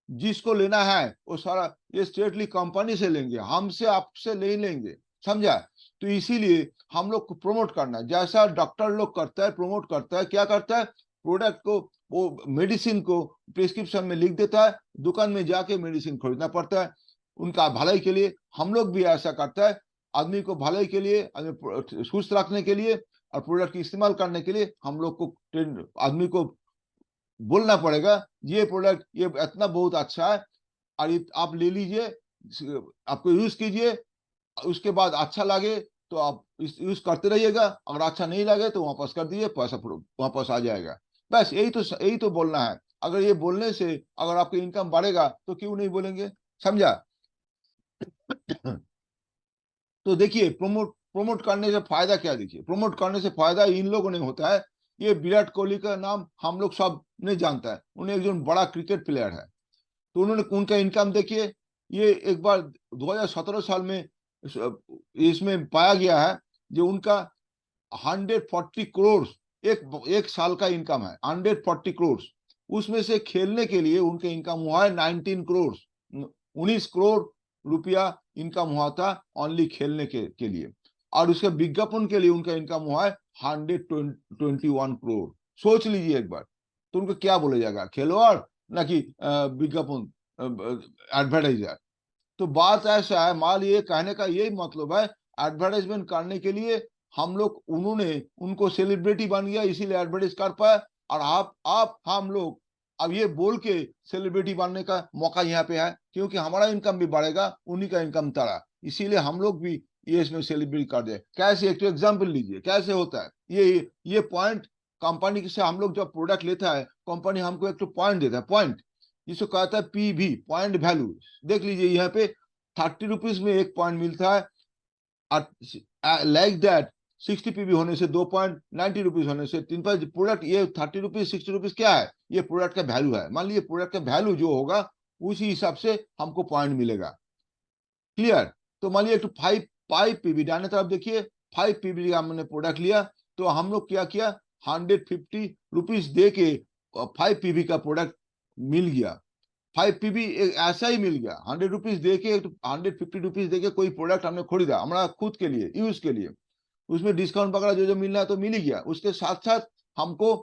जिसको लेना है वो सारा ये स्ट्रेटली कंपनी से लेंगे, हमसे आपसे नहीं लेंगे, समझा। तो इसीलिए हम लोग को प्रमोट करना, जैसा डॉक्टर लोग करता है प्रमोट करता है, क्या करता है, प्रोडक्ट को वो मेडिसिन को प्रिस्क्रिप्शन में लिख देता है, दुकान में जाके मेडिसिन खरीदना पड़ता है उनका भलाई के लिए। हम लोग भी ऐसा करता है, आदमी को भलाई के लिए, सुस्त रखने के लिए और प्रोडक्ट इस्तेमाल करने के लिए हम लोग को आदमी को बोलना पड़ेगा ये प्रोडक्ट ये इतना बहुत अच्छा है और आप ले लीजिए, आपको यूज कीजिए, उसके बाद अच्छा लगे तो आप यूज करते रहिएगा, अगर अच्छा नहीं लगे तो वापस कर दीजिए, पैसा वापस आ जाएगा। बस यही तो बोलना है। अगर ये बोलने से अगर आपकी इनकम बढ़ेगा तो क्यों नहीं बोलेंगे, समझा। तो देखिए, प्रमोट करने से फायदा क्या, देखिए प्रमोट करने से फायदा इन लोगों ने होता है। ये विराट कोहली का नाम हम लोग सब नहीं जानता है, उन्हें एक बड़ा क्रिकेट प्लेयर है, तो उन्होंने उनका इनकम देखिए। ये एक बार 2017 साल में इसमें पाया गया है जो उनका 140 करोड़ एक साल का इनकम है, 140 करोड़। उसमें से खेलने के लिए उनका इनकम हुआ है 19 करोड़, 19 करोड़ रुपया इनकम हुआ था ओनली खेलने के लिए। और उसके विज्ञापन के लिए उनका इनकम हुआ है 121 करोड़। सोच लीजिए एक बार, तो उनको क्या बोला जाएगा, खिलवाड़ ना कि विज्ञापन एडवर्टाइजर। तो बात ऐसा है, मान ये कहने का यही मतलब है, एडवर्टाइजमेंट करने के लिए हम लोग, उन्होंने उनको सेलिब्रिटी बन गया इसीलिए एडवर्टाइज कर पाए, और आप हम लोग अब ये बोल के सेलिब्रिटी बनने का मौका यहाँ पे है, क्योंकि हमारा इनकम भी बढ़ेगा, उन्हीं का इनकम तड़ा, इसीलिए हम लोग भी ये इसमें सेलिब्रेट कर दे। कैसे, एक तो एग्जाम्पल लीजिए कैसे होता है ये पॉइंट। कंपनी से हम लोग जब प्रोडक्ट लेता है, कंपनी हमको एक तो पॉइंट देता है, पॉइंट जिसको कहता है पीवी, पॉइंट वैल्यू। देख लीजिए यहाँ पे 30 रुपीज में एक पॉइंट मिलता है, लाइक दैट 60 पीवी होने से 2.90 रुपीज होने से 3 प्रोडक्ट, ये 30 रुपीज 60 रुपीज क्या है, ये प्रोडक्ट का वैल्यू है। मान लीजिए प्रोडक्ट का वैल्यू जो होगा उसी हिसाब से हमको पॉइंट मिलेगा। क्लियर। तो मान लीजिए 5 पीवी डाने तरफ देखिए, 5 पीवी का हमने प्रोडक्ट लिया, तो हम लोग क्या किया, 150 रुपीज दे के 5 पीवी का प्रोडक्ट मिल गया। 5 पीवी ऐसा ही मिल गया, 100 रुपीज दे के, 150 रुपीज दे के कोई प्रोडक्ट हमने खरीदा हमारा खुद के लिए यूज के लिए, उसमें डिस्काउंट वगैरह जो जो मिलना है तो मिल ही गया, उसके साथ साथ हमको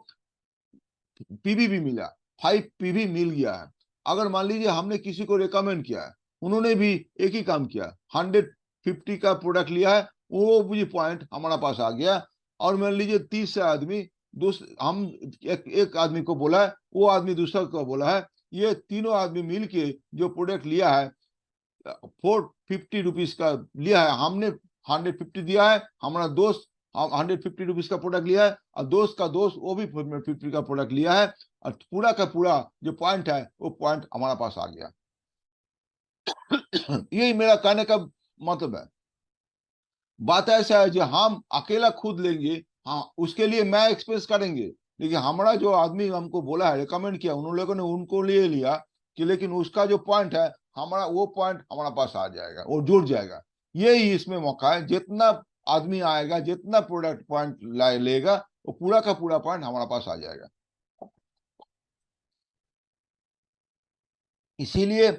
पीवी भी मिला, 5 पीवी मिल गया है। अगर मान लीजिए हमने किसी को रिकमेंड किया है, उन्होंने भी एक ही काम किया, 150 का प्रोडक्ट लिया है, वो मुझे पॉइंट हमारा पास आ गया। और मान लीजिए 30 आदमी, हम एक आदमी को बोला है, वो आदमी दूसरा को बोला है, ये तीनों आदमी मिलके जो प्रोडक्ट लिया है 450 रुपीज का लिया है, हमने 150 दिया है, हमारा दोस्त 150 रुपीज का प्रोडक्ट लिया है, और दोस्त का दोस्त वो भी 50 का प्रोडक्ट लिया है, और पूरा का पूरा जो पॉइंट है वो पॉइंट हमारा पास आ गया। यही मेरा कहने का मतलब है। बात ऐसा है जो हम अकेला खुद लेंगे, हाँ उसके लिए मैं एक्सपेंस करेंगे, लेकिन हमारा जो आदमी हमको बोला है, रिकमेंड किया, उन लोगों ने उनको लिए लिया कि, लेकिन उसका जो पॉइंट है हमारा, वो पॉइंट हमारा पास आ जाएगा, वो जुड़ जाएगा। यही इसमें मौका है, जितना आदमी आएगा, जितना प्रोडक्ट पॉइंट लेगा, वो पूरा का पूरा पॉइंट हमारा पास आ जाएगा। इसीलिए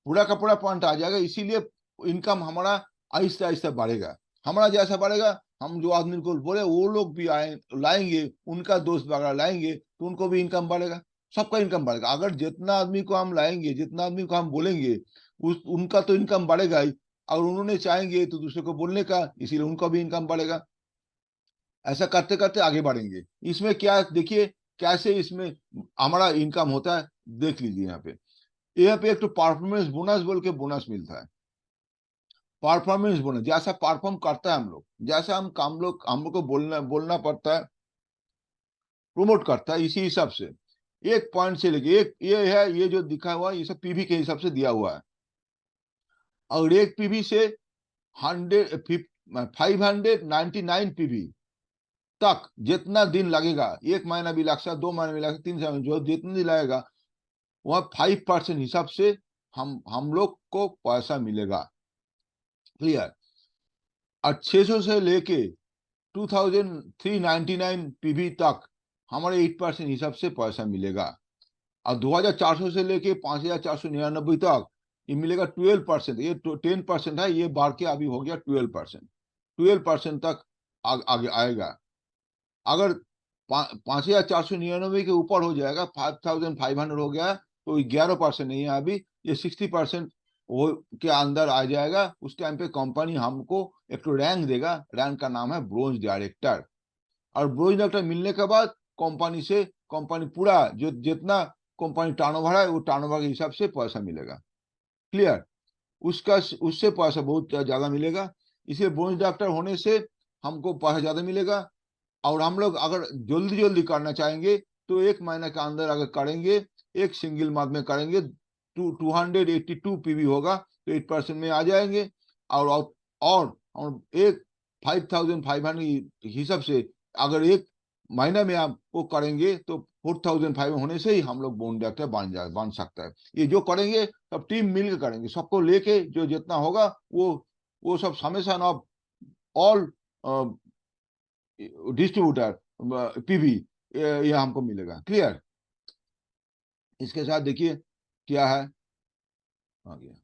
पूरा का पूरा पॉइंट आ जाएगा, इसीलिए इनकम हमारा आहिस्ता आहिस्ता बढ़ेगा। हमारा जैसा बढ़ेगा, हम जो आदमी को बोले वो लोग भी आए लाएंगे, उनका दोस्त वगैरह लाएंगे, तो उनको भी इनकम बढ़ेगा, सबका इनकम बढ़ेगा। अगर जितना आदमी को हम लाएंगे, जितना आदमी को हम बोलेंगे, उनका तो इनकम बढ़ेगा ही, अगर उन्होंने चाहेंगे तो दूसरे को बोलने का, इसीलिए उनका भी इनकम बढ़ेगा। ऐसा करते करते आगे बढ़ेंगे। इसमें क्या देखिए कैसे इसमें हमारा इनकम होता है, देख लीजिए यहाँ पे एक तो परफॉर्मेंस बोनस बोल के बोनस मिलता है। परफॉर्मेंस बोनस, जैसा परफॉर्म करता है हम लोग, जैसा हम लोग को बोलना पड़ता है, प्रमोट करता है, इसी हिसाब से एक पॉइंट से लेके एक ये है, ये जो दिखा हुआ है ये सब पीवी के हिसाब से दिया हुआ है। और एक पीवी से 599 पीवी तक जितना दिन लगेगा, 1 महीना भी लग सकता, 2 महीने भी लग सकता, 3 साल, जो जितना दिन लगेगा, वह 5% हिसाब से हम लोग को पैसा मिलेगा। क्लियर। और 600 से लेके 2399 पीवी तक हमारे 8% हिसाब से पैसा मिलेगा। और 2400 से लेके 5499 तक ये मिलेगा 12%। ये 10% है, ये बढ़ के अभी हो गया 12%। 12% तक आगे आएगा। अगर 5499 के ऊपर हो जाएगा, 5500 हो गया, तो 11% नहीं है अभी, ये 60% वो के अंदर आ जाएगा। उस टाइम पे कंपनी हमको एक तो रैंक देगा, रैंक का नाम है ब्रोंज डायरेक्टर। और ब्रोंज डायरेक्टर मिलने के बाद कंपनी पूरा जो जितना कंपनी टर्नओवर है, वो टर्नओवर के हिसाब से पैसा मिलेगा। क्लियर। उससे पैसा बहुत ज्यादा मिलेगा, इसलिए ब्रोंज डायरेक्टर होने से हमको पैसा ज्यादा मिलेगा। और हम लोग अगर जल्दी जल्दी करना चाहेंगे तो 1 महीने के अंदर अगर करेंगे, एक सिंगल मंथ में करेंगे, 282 पीवी होगा, तो 8% में आ जाएंगे। और एक 5500 हिसाब से अगर 1 महीने में आप वो करेंगे तो 4500 होने से ही हम लोग बोन डायरेक्टर बन सकता है। ये जो करेंगे सब टीम मिलकर करेंगे, सबको लेके जो जितना होगा वो सब summation of all distributor PV ये हमको मिलेगा। क्लियर। इसके साथ देखिए क्या है, आ गया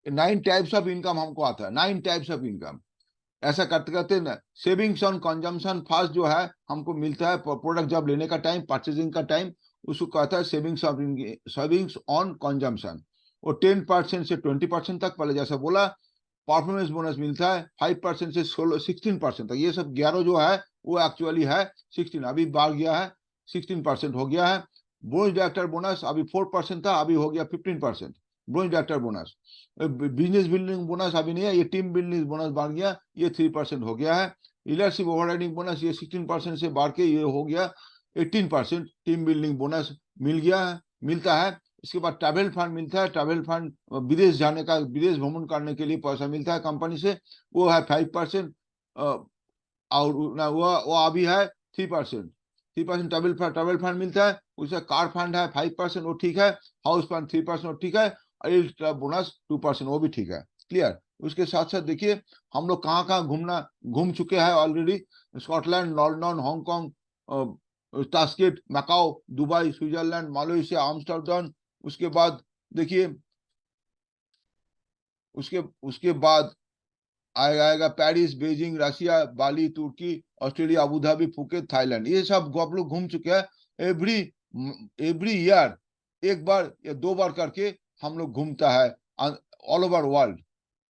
9 टाइप्स ऑफ इनकम हमको आता है, 9 टाइप्स ऑफ इनकम। ऐसा करते करते ना, सेविंग्स ऑन कंजम्पशन फर्स्ट जो है हमको मिलता है प्रोडक्ट जब लेने का टाइम, परचेजिंग का टाइम, उसको कहता है सेविंग्स ऑन कंजम्पशन। वो 10% से 20% तक, पहले जैसा बोला परफॉर्मेंस बोनस मिलता है 5% से 16% तक। ये सब 11 जो है वो एक्चुअली है 16, अभी बढ़ गया है 16% हो गया है। बोनस डायरेक्टर बोनस अभी 4% था, अभी हो गया 15%। Bonus director bonus, business building bonus अभी नहीं है, ये टीम बिल्डिंग बोनस बढ़ गया, ये 3% हो गया है। लीडरशिप ओवरराइडिंग बोनस ये 16% से बढ़ के ये हो गया 18%। टीम बिल्डिंग बोनस मिलता है। इसके बाद ट्रैवल फंड मिलता है, ट्रैवल फंड विदेश जाने का, विदेश भ्रमण करने के लिए पैसा मिलता है कंपनी से, वो है 5%। और वो अभी है 3%। 3% ट्रैवल फंड मिलता है। उसका कार फंड है 5%, वो ठीक है। हाउस फंड 3%, वो ठीक है। और बोनस 2%, वो भी ठीक है। क्लियर। उसके साथ साथ देखिए हम लोग कहाँ कहाँ घूम चुके हैं already. Scotland, London, Hong Kong, Tashkent, Macau, Dubai, Switzerland, Malaysia, Amsterdam. उसके बाद देखिए उसके बाद आएगा पेरिस, बीजिंग, रशिया, बाली, तुर्की, Australia, Abu Dhabi, Phuket, Thailand. ये सब आप लोग घूम चुके हैं। एवरी ईयर एक बार या 2 बार करके हम लोग घूमता है ऑल ओवर वर्ल्ड।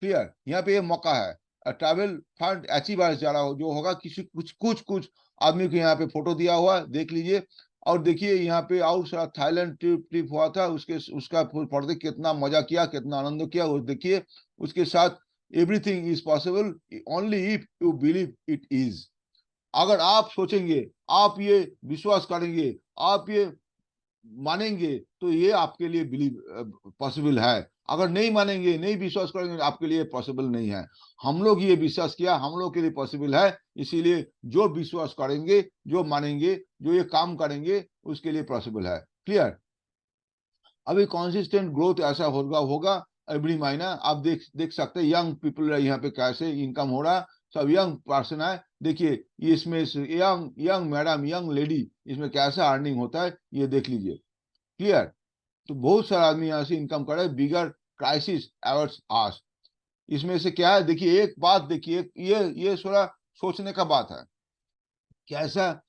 क्लियर। यहाँ पे ये मौका है। ट्रैवल फंड अच्छी बार जा रहा हो जो होगा, किसी कुछ आदमी को यहाँ पे फोटो दिया हुआ देख लीजिए। और देखिए यहाँ पे और सारा थाईलैंड ट्रिप हुआ था, उसका फोटो कितना मजा किया, कितना आनंद किया वो देखिए। उसके साथ everything is possible only if you believe it is. अगर आप सोचेंगे, आप ये विश्वास करेंगे, आप ये मानेंगे, तो ये आपके लिए बिलीव पॉसिबल है। अगर नहीं मानेंगे, नहीं विश्वास करेंगे, आपके लिए पॉसिबल नहीं है। हम लोग ये विश्वास किया, हम लोग के लिए पॉसिबल है। इसीलिए जो विश्वास करेंगे, जो मानेंगे, जो ये काम करेंगे, उसके लिए पॉसिबल है। क्लियर। अभी कॉन्सिस्टेंट ग्रोथ ऐसा होगा एवरी महीना। आप देख सकते हैं यंग पीपल यहाँ पे कैसे इनकम हो रहा, सब यंग पर्सन है। देखिए इसमें यंग मैडम, यंग लेडी, इसमें कैसा अर्निंग होता है ये देख लीजिए। क्लियर। तो बहुत सारा आदमी यहाँ से इनकम कर रहा है। बिगर क्राइसिस एवर्स आस। इसमें से क्या है देखिए, एक बात देखिए, ये थोड़ा सोचने का बात है। कैसा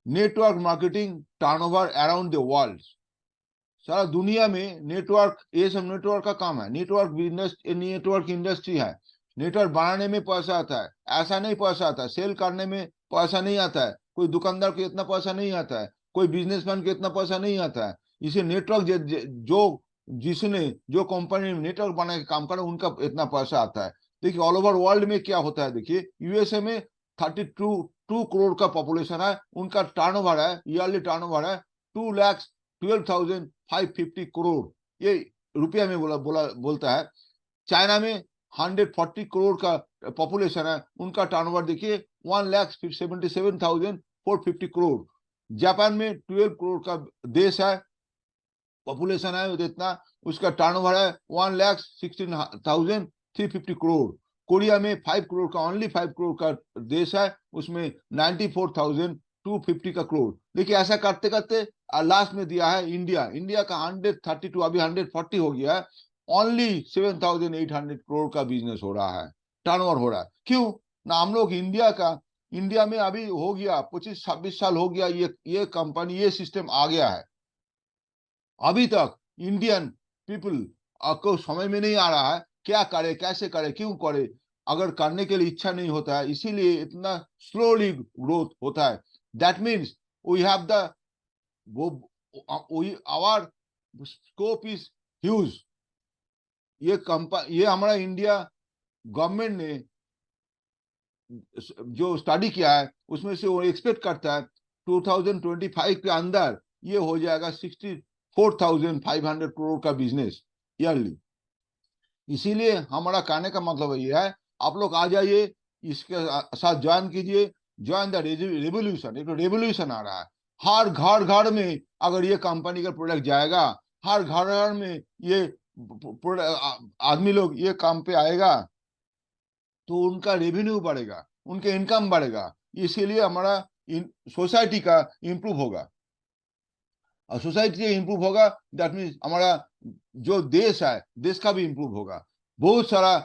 network marketing turnover around the world, सारा दुनिया में नेटवर्क, ये सब नेटवर्क का काम है। नेटवर्क बिजनेस, नेटवर्क इंडस्ट्री है। नेटवर्क बनाने में पैसा आता है, ऐसा नहीं पैसा आता है सेल करने में पैसा नहीं आता है। कोई दुकानदार को इतना पैसा नहीं आता है, कोई बिजनेसमैन को इतना पैसा नहीं आता है। इसे नेटवर्क जिसने जो कंपनी में नेटवर्क बनाने का काम करे, उनका इतना पैसा आता है। देखिए ऑल ओवर वर्ल्ड में क्या होता है, देखिए यूएसए में 32 करोड़ का पॉपुलेशन है। उनका टर्नओवर है, ईयरली टर्नओवर है 2,12,550 करोड़, ये रुपया में बोलता है। चाइना में 140 करोड़ का पॉपुलेशन है, उनका टर्नओवर देखिए 1,77,450 करोड़। जापान में 12 करोड़ का देश है, पॉपुलेशन है इतना, उसका टर्नओवर है 1,16,350 करोड़। कोरिया में 5 करोड़ का, ओनली 5 करोड़ का देश है, उसमें 94,250 का करोड़। देखिए ऐसा करते करते लास्ट में दिया है इंडिया का 132, अभी 140 हो गया है। ओनली 7,800 करोड़ का बिजनेस हो रहा है, टर्नओवर हो रहा है। क्यों ना हम लोग इंडिया में अभी हो गया 25-26 साल हो गया, ये कंपनी, ये सिस्टम आ गया है। अभी तक इंडियन पीपल को समझ में नहीं आ रहा है क्या करे, कैसे करे, क्यों करे। अगर करने के लिए इच्छा नहीं होता है, इसीलिए इतना स्लोली ग्रोथ होता है। That means we have the our scope is huge. ये हमारा इंडिया गवर्नमेंट ने जो स्टडी किया है, उसमें से वो एक्सपेक्ट करता है 2025 के अंदर ये हो जाएगा 64,500 करोड़ का बिजनेस ईयरली। इसीलिए हमारा कहने का मतलब ये है, आप लोग आ जाइए, इसके साथ ज्वाइन कीजिए, ज्वाइन द रेवोल्यूशन। एक रेवोल्यूशन आ रहा है। हर घर में अगर ये कंपनी का प्रोडक्ट जाएगा, हर घर में ये आदमी लोग ये काम पे आएगा, तो उनका रेवेन्यू बढ़ेगा, उनके इनकम बढ़ेगा। इसीलिए हमारा सोसाइटी का इंप्रूव होगा, और सोसाइटी इंप्रूव होगा, दैट मीन्स हमारा जो देश है, देश का भी इंप्रूव होगा। बहुत सारा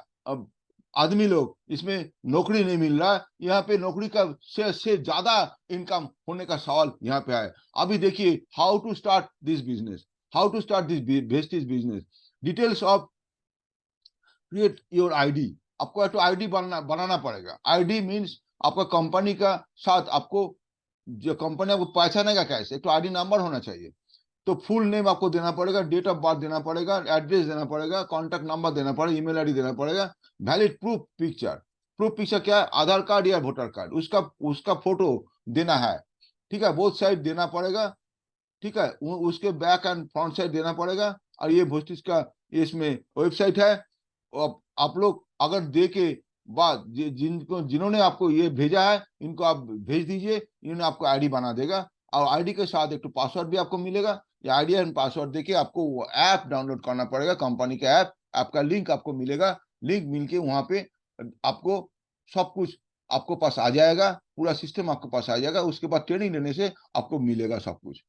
आदमी लोग, इसमें नौकरी नहीं मिल रहा है। यहाँ पे नौकरी का से ज्यादा इनकम होने का सवाल यहाँ पे है। अभी देखिए, how to start this business, how to start this wastage business, details of create your ID. आपको एक तो आईडी बनाना पड़ेगा। आईडी मीन्स आपका कंपनी का साथ, आपको जो कंपनी आपको पहचानेगा कैसे, एक तो आईडी नंबर होना चाहिए। तो फुल नेम आपको देना पड़ेगा, डेट ऑफ बर्थ देना पड़ेगा, एड्रेस देना पड़ेगा, कॉन्टैक्ट नंबर देना पड़ेगा, ईमेल आईडी देना पड़ेगा, valid proof picture. Proof picture क्या है? आधार कार्ड या वोटर कार्ड, उसका उसका फोटो देना है, ठीक है, बोथ साइड देना पड़ेगा, ठीक है। उसके बैक एंड फ्रंट साइड देना पड़ेगा। और ये भोस्टिस का इसमें वेबसाइट है। आप लोग अगर दे के बाद जिन्होंने आपको ये भेजा है, इनको आप भेज दीजिए, इन्होंने आपको आईडी बना देगा। और आईडी के साथ एक तो पासवर्ड भी आपको मिलेगा। ये आईडी एंड पासवर्ड देके आपको वो ऐप डाउनलोड करना पड़ेगा, कंपनी का ऐप। आपका लिंक आपको मिलेगा, लिंक मिलके वहां पे आपको सब कुछ आपको पास आ जाएगा, पूरा सिस्टम आपके पास आ जाएगा। उसके बाद ट्रेनिंग लेने से आपको मिलेगा सब कुछ।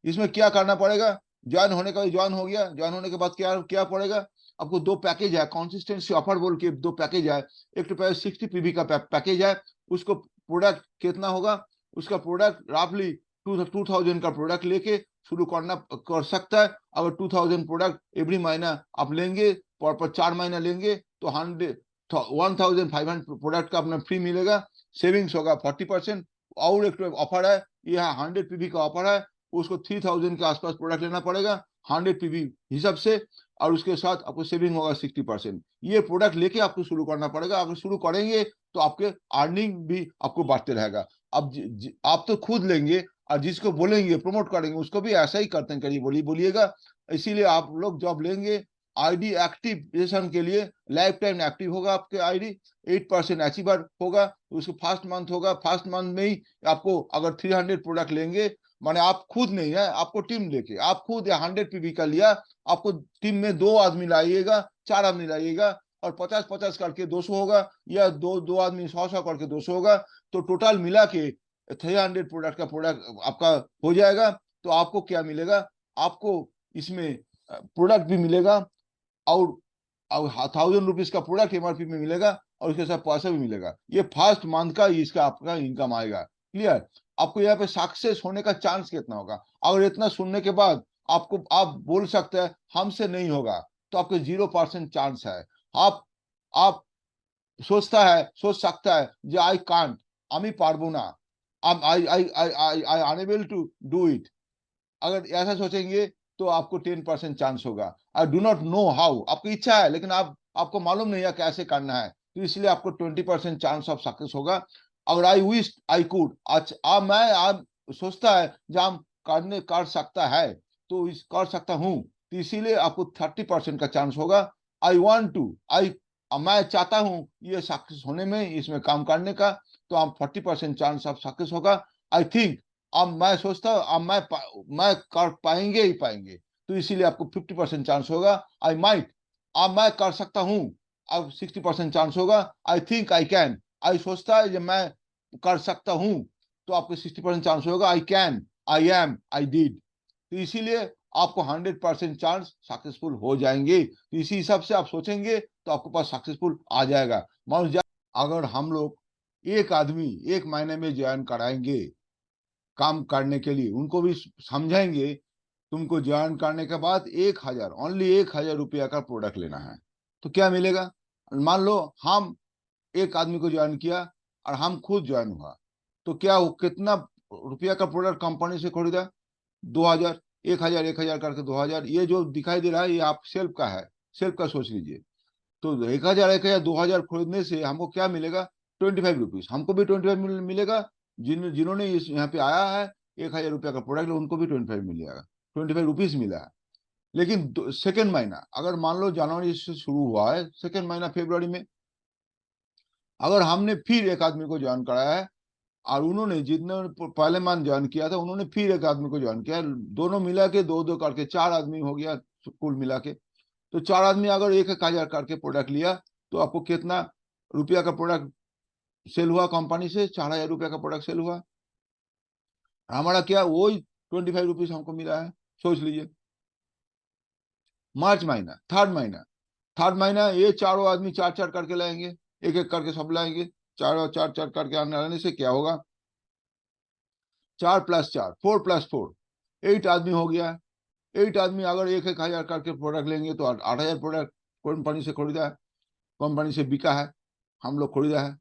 इसमें क्या करना पड़ेगा? ज्वाइन होने का, ज्वाइन हो गया, ज्वाइन होने के बाद क्या क्या पड़ेगा? आपको दो पैकेज है, कंसिस्टेंसी ऑफर बोल के दो पैकेज है। एक तो 60 PB का पैकेज है, उसको प्रोडक्ट कितना होगा, उसका प्रोडक्ट रफली 2000 का प्रोडक्ट लेके शुरू करना कर सकता है। अगर 2000 प्रोडक्ट एवरी महीना आप लेंगे, पर 4 महीना लेंगे तो 1500 प्रोडक्ट का अपना फ्री मिलेगा, सेविंग्स होगा 40%। और एक ऑफर है, यह 100 PB का ऑफर है, उसको 3000 के आसपास प्रोडक्ट लेना पड़ेगा 100 PB हिसाब से, और उसके साथ आपको सेविंग होगा 60%। ये प्रोडक्ट लेके आपको शुरू करना पड़ेगा। अगर शुरू करेंगे तो आपके अर्निंग भी आपको बढ़ते रहेगा। अब आप तो खुद लेंगे, और जिसको बोलेंगे प्रमोट करेंगे उसको भी ऐसा ही करते हैं, करिए बोलिएगा। इसीलिए आप लोग जब लेंगे, आईडी एक्टिवेशन के लिए लाइफ टाइम एक्टिव होगा आपके आईडी, 8% अचीवर होगा। उसको फर्स्ट मंथ होगा, फर्स्ट मंथ में ही आपको अगर 300 प्रोडक्ट लेंगे, माने आप खुद नहीं है, आपको टीम लेके, आप खुद या 100 PB का लिया, आपको टीम में 2 आदमी लाइएगा, 4 आदमी लाइएगा, और 50-50 करके 200 होगा, या दो आदमी 100-100 करके 200 होगा। तो टोटल मिला के 300 प्रोडक्ट का प्रोडक्ट आपका हो जाएगा। तो आपको क्या मिलेगा? आपको इसमें प्रोडक्ट भी मिलेगा, और 1000 रुपीज का प्रोडक्ट MRP में मिलेगा, और उसके साथ पैसा भी मिलेगा। ये फर्स्ट मंथ का इसका आपका इनकम आएगा। क्लियर? आपको यहाँ पे सक्सेस होने का चांस कितना होगा? अगर इतना सुनने के बाद आपको आप बोल सकते हैं हमसे नहीं होगा, तो आपके 0% चांस है। आप सोच सकता है जो आई कांट, আমি পারবো না, आई अनेबल टू डू इट। अगर ऐसा सोचेंगे तो आपको 10% चांस होगा। I do not know how, आपकी इच्छा है लेकिन आपको मालूम नहीं है कैसे करना है, तो इसलिए आपको 20% चांस ऑफ सक्सेस होगा। अगर आई विश आई कुड, अच्छा मैं आप सोचता है जब हम कर सकता है, तो इस कर सकता हूँ, तो इसीलिए आपको 30% का चांस होगा। आई वॉन्ट टू, मैं चाहता हूँ ये सक्सेस होने में, इसमें काम करने का, तो आप 40% चांस ऑफ सक्सेस होगा। आई थिंक, अब मैं सोचता हूँ अब मैं कर पाएंगे ही पाएंगे, तो इसीलिए आपको 50% चांस होगा। आई माइट, अब मैं कर सकता हूँ, अब 60% चांस होगा। आई थिंक आई कैन, आई सोचता है जब मैं कर सकता हूँ, तो आपको 60% चांस होगा। I can, I am, I did, तो इसीलिए आपको 100% चांस सक्सेसफुल हो जाएंगे। तो इसी हिसाब से आप सोचेंगे तो आपके पास सक्सेसफुल आ जाएगा। अगर हम लोग एक आदमी 1 महीने में ज्वाइन कराएंगे काम करने के लिए, उनको भी समझाएंगे, तुमको ज्वाइन करने के बाद 1000, ओनली 1000 रुपया का प्रोडक्ट लेना है, तो क्या मिलेगा? मान लो हम एक आदमी को ज्वाइन किया और हम खुद ज्वाइन हुआ, तो क्या वो कितना रुपया का प्रोडक्ट कंपनी से खरीदा? 2000, 1000, 1000 करके 2000। ये जो दिखाई दे रहा है ये आप सेल्फ का है, सेल्फ का सोच लीजिए। तो 1000, 1000, 2000 खरीदने से हमको क्या मिलेगा? 25 रुपीज। हमको भी 25 मिलेगा। जिन्होंने इस यहाँ पे आया है 1000 रुपया का प्रोडक्ट, उनको भी 25 मिलेगा, 25 रुपीज मिला है। लेकिन सेकेंड महीना, अगर मान लो जनवरी से शुरू हुआ है, सेकेंड महीना फरवरी में अगर हमने फिर एक आदमी को ज्वाइन कराया है, और उन्होंने जितने पहले मंथ ज्वाइन किया था, उन्होंने फिर एक आदमी को ज्वाइन किया, दोनों मिला के 2-2 करके 4 आदमी हो गया कुल मिला के। तो 4 आदमी अगर 1000 करके प्रोडक्ट लिया, तो आपको कितना रुपया का प्रोडक्ट सेल हुआ कंपनी से? 4000 रुपया का प्रोडक्ट सेल हुआ। हमारा क्या वही 25 रुपीज हमको मिला है। सोच लीजिए, मार्च महीना, थर्ड महीना ये चारों आदमी 4-4 करके लाएंगे, एक एक करके सब लाएंगे, 4 और 4 4 करके आने से क्या होगा, 4 + 4 4 + 4 8 आदमी हो गया। 8 आदमी अगर 1,000 करके प्रोडक्ट लेंगे तो 8,000 प्रोडक्ट कंपनी से खरीदा है, कंपनी से बिका है, हम लोग खरीदा है,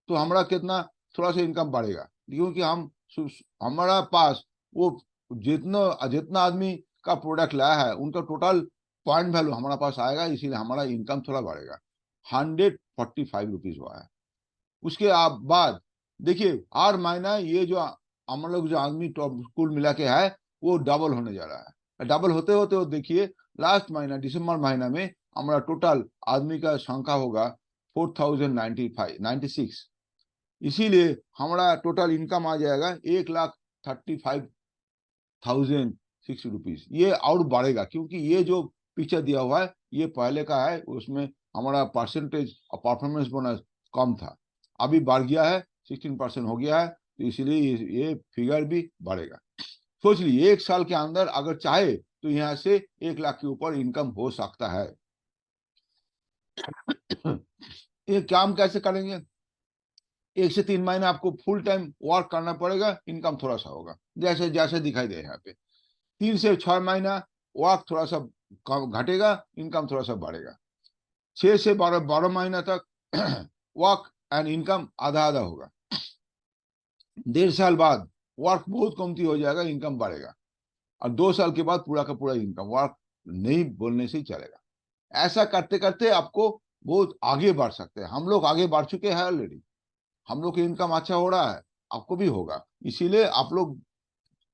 तो हमारा कितना थोड़ा सा इनकम बढ़ेगा, क्योंकि हमारा पास वो जितना जितना आदमी का प्रोडक्ट लाया है उनका टोटल पॉइंट वैल्यू हमारा पास आएगा, इसीलिए हमारा इनकम थोड़ा बढ़ेगा। 145 रुपीज हुआ है। उसके बाद देखिए हर महीना ये जो हम लोग जो आदमी कुल मिला के है वो डबल होने जा रहा है। डबल होते होते देखिए लास्ट महीना दिसंबर महीना में हमारा टोटल आदमी का संख्या होगा 4096। इसीलिए हमारा टोटल इनकम आ जाएगा 1,35,006 रुपीज। ये और बढ़ेगा क्योंकि ये जो पीछे दिया हुआ है ये पहले का है, उसमें हमारा परसेंटेज और परफॉर्मेंस बोनस कम था, अभी बढ़ गया है, 16% हो गया है, तो इसलिए ये फिगर भी बढ़ेगा। सोच लीजिए 1 साल के अंदर अगर चाहे तो यहाँ से 1 लाख के ऊपर इनकम हो सकता है। ये काम कैसे करेंगे, 1 से 3 महीने आपको फुल टाइम वर्क करना पड़ेगा, इनकम थोड़ा सा होगा जैसे जैसे दिखाई दे यहाँ पे। 3 से 6 महीना वर्क थोड़ा सा घटेगा, इनकम थोड़ा सा बढ़ेगा। 6 से 12 महीना तक वर्क एंड इनकम आधा आधा होगा। 1.5 साल बाद वर्क बहुत कमती हो जाएगा, इनकम बढ़ेगा, और 2 साल के बाद पूरा का पूरा इनकम वर्क नहीं बोलने से ही चलेगा। ऐसा करते करते आपको बहुत आगे बढ़ सकते हैं। हम लोग आगे बढ़ चुके हैं ऑलरेडी, हम लोग की इनकम अच्छा हो रहा है, आपको भी होगा। इसीलिए आप लोग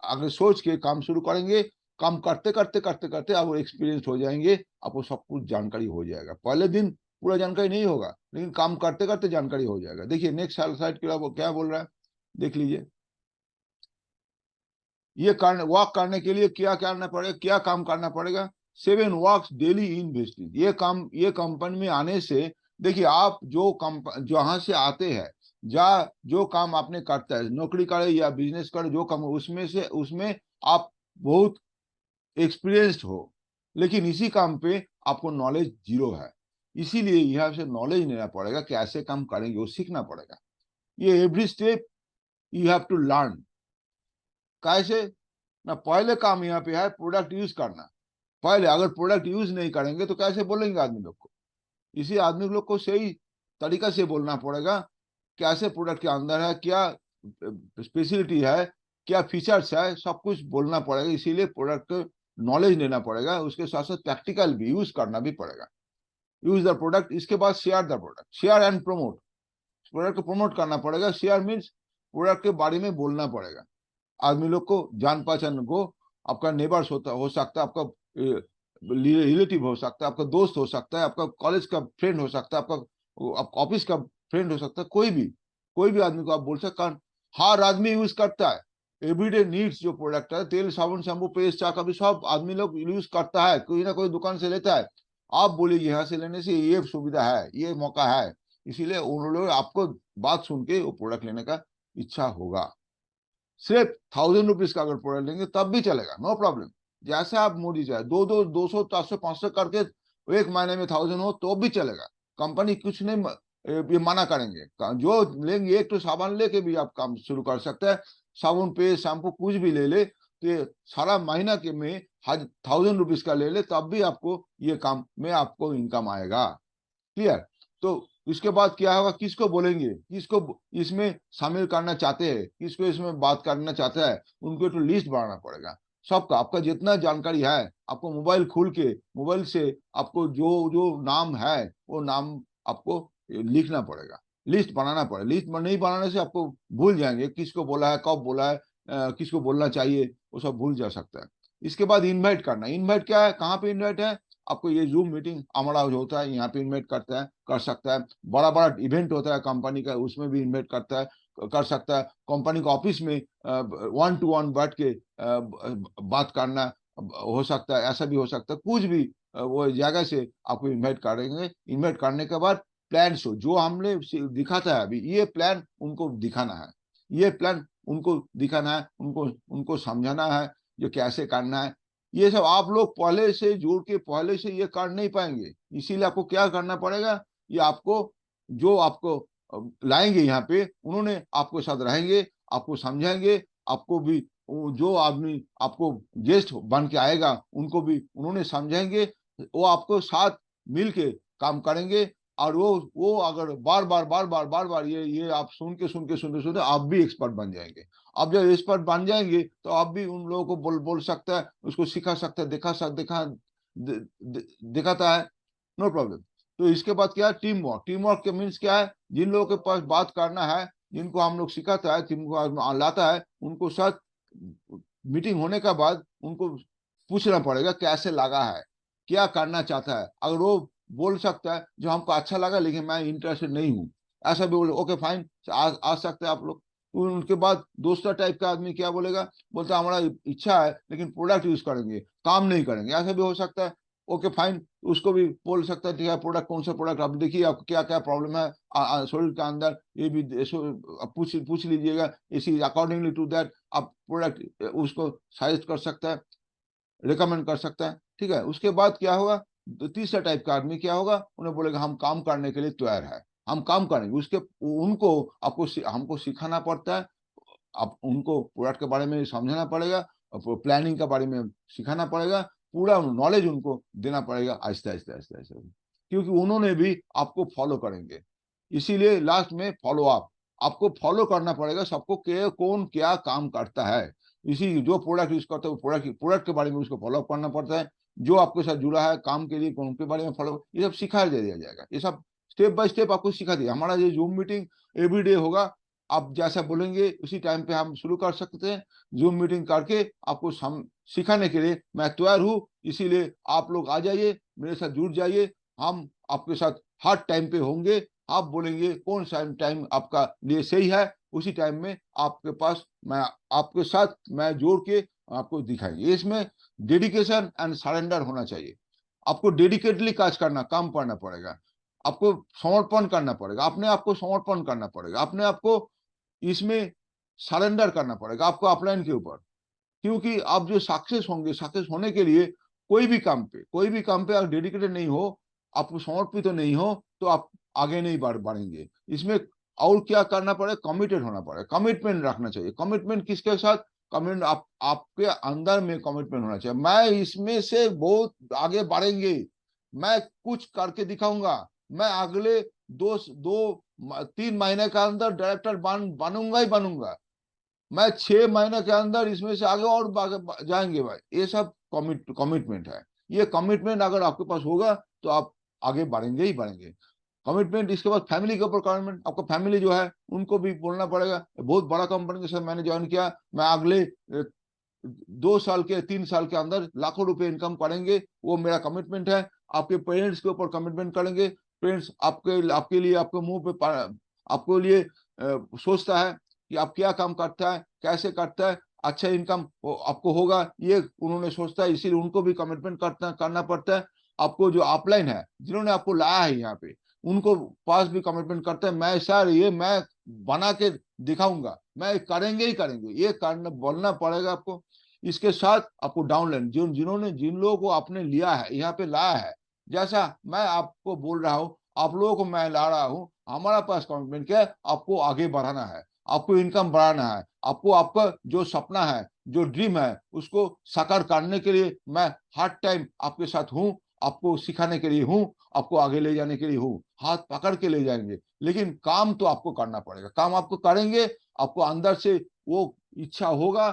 अगर सोच के काम शुरू करेंगे, काम करते करते करते करते आप एक्सपीरियंस हो जाएंगे, आपको सब कुछ जानकारी हो जाएगा। पहले दिन पूरा जानकारी नहीं होगा, लेकिन काम करते करते जानकारी हो जाएगा। देखिए नेक्स्ट साइड क्या बोल रहा है, देख लीजिए। ये वर्क करने के लिए क्या करना पड़ेगा, क्या काम करना पड़ेगा, 7 वर्क्स डेली इन वेस्टिज। ये कंपनी में आने से देखिए आप जहां से आते हैं, जो काम आपने करता है, नौकरी करे या बिजनेस करे, जो काम उसमें आप बहुत एक्सपीरियंस्ड हो, लेकिन इसी काम पे आपको नॉलेज जीरो है। इसीलिए यहाँ से नॉलेज लेना पड़ेगा, कैसे काम करेंगे वो सीखना पड़ेगा। ये every step you have to learn. कैसे ना, पहले काम यहाँ पे है प्रोडक्ट यूज करना। पहले अगर प्रोडक्ट यूज नहीं करेंगे तो कैसे बोलेंगे आदमी लोग को, इसी आदमी लोग को सही तरीका से बोलना पड़ेगा, कैसे प्रोडक्ट के अंदर है, क्या स्पेशलिटी है, क्या फीचर्स है, सब कुछ बोलना पड़ेगा। इसीलिए प्रोडक्ट नॉलेज लेना पड़ेगा, उसके साथ साथ प्रैक्टिकल भी यूज करना भी पड़ेगा। यूज द प्रोडक्ट, इसके बाद share the product, share and promote. Product को प्रमोट करना पड़ेगा, शेयर मीन्स प्रोडक्ट के बारे में बोलना पड़ेगा आदमी लोग को, जान पहचान को। आपका नेबर्स हो सकता है, आपका रिलेटिव हो सकता है, आपका दोस्त हो सकता है, आपका कॉलेज का फ्रेंड हो सकता है, आपका ऑफिस का फ्रेंड हो सकता है, कोई भी आदमी को आप बोल सकते हैं। हर आदमी यूज करता है, एवरीडे नीड्स जो प्रोडक्ट है, तेल साबुन शैम्पू पेस्ट चाय का भी सब आदमी लोग यूज करता है, कोई ना कोई दुकान से लेता है। आप बोलिए यहाँ से लेने से ये सुविधा है, ये मौका है, इसीलिए उन लोग आपको बात सुन के वो प्रोडक्ट लेने का इच्छा होगा। सिर्फ 1,000 रुपीज का अगर प्रोडक्ट लेंगे तब भी चलेगा, नो प्रॉब्लम। जैसे आप मोदी चाहे 200 400 500 करके एक महीने में 1,000 हो तो भी चलेगा, कंपनी कुछ नहीं ये मना करेंगे। जो लेंगे, एक तो साबुन लेके भी आप काम शुरू कर सकते हैं, साबुन पेस्ट शैम्पू कुछ भी ले ले तो ये सारा महीना के में 1,000 रुपीज का ले ले तब भी आपको ये काम में आपको इनकम आएगा। क्लियर। तो इसके बाद क्या होगा, किसको बोलेंगे, किसको इसमें शामिल करना चाहते हैं, किसको इसमें बात करना चाहता है, उनको तो लिस्ट बनाना पड़ेगा सबका। आपका जितना जानकारी है आपको मोबाइल खोल के, मोबाइल से आपको जो जो नाम है वो नाम आपको लिखना पड़ेगा, लिस्ट बनाना पड़ेगा। लिस्ट नहीं बनाने से आपको भूल जाएंगे, किसको बोला है, कब बोला है, किसको बोलना चाहिए, वो सब भूल जा सकता है। इसके बाद इनवाइट करना। इनवाइट क्या है, कहाँ पे इनवाइट है, आपको ये जूम मीटिंग हमारा जो होता है यहाँ पे इन्वाइट करता है, कर सकता है। बड़ा बड़ा इवेंट होता है कंपनी का, उसमें भी इन्वाइट करता है, कर सकता है। कंपनी का ऑफिस में 1 to 1 बैठ के बात करना हो सकता है, ऐसा भी हो सकता है। कुछ भी वो जगह से आपको इन्वाइट करेंगे। इन्वाइट करने के बाद प्लान शो, जो हमने दिखाता है अभी, ये प्लान उनको दिखाना है, ये प्लान उनको दिखाना है, उनको समझाना है जो कैसे करना है। ये सब आप लोग पहले से जोड़ के पहले से ये कर नहीं पाएंगे, इसीलिए आपको क्या करना पड़ेगा, ये आपको जो आपको लाएंगे यहाँ पे, उन्होंने आपके साथ रहेंगे, आपको समझाएंगे, आपको भी जो आदमी आपको गेस्ट बन के आएगा उनको भी उन्होंने समझाएंगे, वो आपको साथ मिल के काम करेंगे। और वो अगर बार बार ये आप सुन के आप भी एक्सपर्ट बन जाएंगे। आप जब एक्सपर्ट बन जाएंगे तो आप भी उन लोगों को बोल सकता है, उसको सिखा सकता है, दिखाता है, नो प्रॉब्लम। तो इसके बाद क्या है, टीम वर्क। टीम वर्क के मीन्स क्या है, जिन लोगों के पास बात करना है, जिनको हम लोग सिखाता है, जिनको लाता है, उनको साथ मीटिंग होने के बाद उनको पूछना पड़ेगा कैसे लगा है, क्या करना चाहता है। अगर वो बोल सकता है जो हमको अच्छा लगा लेकिन मैं इंटरेस्टेड नहीं हूँ, ऐसा भी बोले, ओके फाइन, आ सकते हैं आप लोग। उनके बाद दूसरा टाइप का आदमी क्या बोलेगा, बोलता है हमारा इच्छा है लेकिन प्रोडक्ट यूज करेंगे, काम नहीं करेंगे, ऐसा भी हो सकता है। ओके फाइन, उसको भी बोल सकता है ठीक है, प्रोडक्ट कौन सा प्रोडक्ट, आप देखिए आपको क्या क्या प्रॉब्लम है शरीर के अंदर, ये भी पूछ लीजिएगा, इसी अकॉर्डिंगली टू दैट आप प्रोडक्ट उसको सजेस्ट कर सकता है, रिकमेंड कर सकता है, ठीक है। उसके बाद क्या होगा, तीसरा टाइप का आदमी क्या होगा, उन्हें बोलेगा हम काम करने के लिए तैयार है, हम काम करेंगे। उसके उनको आपको हमको सिखाना पड़ता है, आप उनको प्रोडक्ट के बारे में समझाना पड़ेगा, प्लानिंग के बारे में सिखाना पड़ेगा, पूरा नॉलेज उनको देना पड़ेगा, आहिस्ते आहिस्ते आहिस्ते आहिस्ते, क्योंकि उन्होंने भी आपको फॉलो करेंगे। इसीलिए लास्ट में फॉलो अप, आपको फॉलो करना पड़ेगा सबको के कौन क्या काम करता है। इसी जो प्रोडक्ट यूज करता है प्रोडक्ट के बारे में उसको फॉलो अप करना पड़ता है, जो आपके साथ जुड़ा है काम के लिए उनके बारे में फॉलो, ये सब सिखा दे दिया जाएगा, ये सब स्टेप बाय स्टेप आपको सिखा दिया। हमारा ये जूम मीटिंग एवरीडे होगा, आप जैसा बोलेंगे उसी टाइम पे हम शुरू कर सकते हैं। जूम मीटिंग करके आपको सिखाने के लिए मैं तैयार हूँ, इसीलिए आप लोग आ जाइए, मेरे साथ जुड़ जाइए, हम आपके साथ हर टाइम पे होंगे। आप बोलेंगे कौन सा टाइम आपका लिए सही है, उसी टाइम में आपके पास मैं आपके साथ मैं जोड़ के आपको दिखाएंगे। इसमें डेडिकेशन एंड सरेंडर होना चाहिए, आपको डेडिकेटली काम करना पड़ेगा, आपको समर्पण करना पड़ेगा, अपने आप को समर्पण करना पड़ेगा, अपने आप को इसमें सरेंडर करना पड़ेगा आपको अपलाइन के ऊपर। क्योंकि आप जो सक्सेस होंगे, सक्सेस होने के लिए कोई भी काम पे आप डेडिकेटेड नहीं हो, आप समर्पित तो नहीं हो, तो आप आगे नहीं बढ़ेंगे। इसमें और क्या करना पड़े, कमिटेड होना पड़े, कमिटमेंट रखना चाहिए। कमिटमेंट किसके साथ, कमिटमेंट आपके अंदर में कमिटमेंट होना चाहिए, मैं इसमें से बहुत आगे बढ़ेंगे, मैं कुछ करके दिखाऊंगा, मैं अगले 2-3 महीने के अंदर डायरेक्टर बनूंगा ही बनूंगा, मैं 6 महीने के अंदर इसमें से आगे और जाएंगे भाई, ये सब कमिटमेंट है। ये कमिटमेंट अगर आपके पास होगा तो आप आगे बढ़ेंगे ही बढ़ेंगे। कमिटमेंट, इसके बाद फैमिली के ऊपर कमिटमेंट, आपको फैमिली जो है उनको भी बोलना पड़ेगा। बहुत बड़ा कंपनी के साथ मैंने ज्वाइन किया, मैं अगले 2 साल के 3 साल के अंदर लाखों रुपए इनकम करेंगे, वो मेरा कमिटमेंट है। आपके पेरेंट्स के ऊपर कमिटमेंट करेंगे, पेरेंट्स आपके लिए आपके मुंह पे आपको लिए सोचता है कि आप क्या काम करता है, कैसे करता है, अच्छा इनकम आपको होगा, ये उन्होंने सोचता है, इसीलिए उनको भी कमिटमेंट करना पड़ता है। आपको जो अपलाइन है, जिन्होंने आपको लाया है यहाँ पे, उनको पास भी कमिटमेंट करता है, मैं सर ये मैं बना के दिखाऊंगा, मैं करेंगे ही करेंगे, ये करना बोलना पड़ेगा आपको। इसके साथ आपको डाउनलाइन, जिन लोगों को आपने लिया है, यहाँ पे लाया है, जैसा मैं आपको बोल रहा हूँ, आप लोगों को मैं ला रहा हूँ, हमारा पास कमिटमेंट क्या है, आपको आगे बढ़ाना है, आपको इनकम बढ़ाना है, आपको आपका जो सपना है, जो ड्रीम है, उसको साकार करने के लिए मैं हर टाइम आपके साथ हूँ, आपको सिखाने के लिए हूँ, आपको आगे ले जाने के लिए हूँ, हाथ पकड़ के ले जाएंगे। लेकिन काम तो आपको करना पड़ेगा, काम आपको करेंगे, आपको अंदर से वो इच्छा होगा,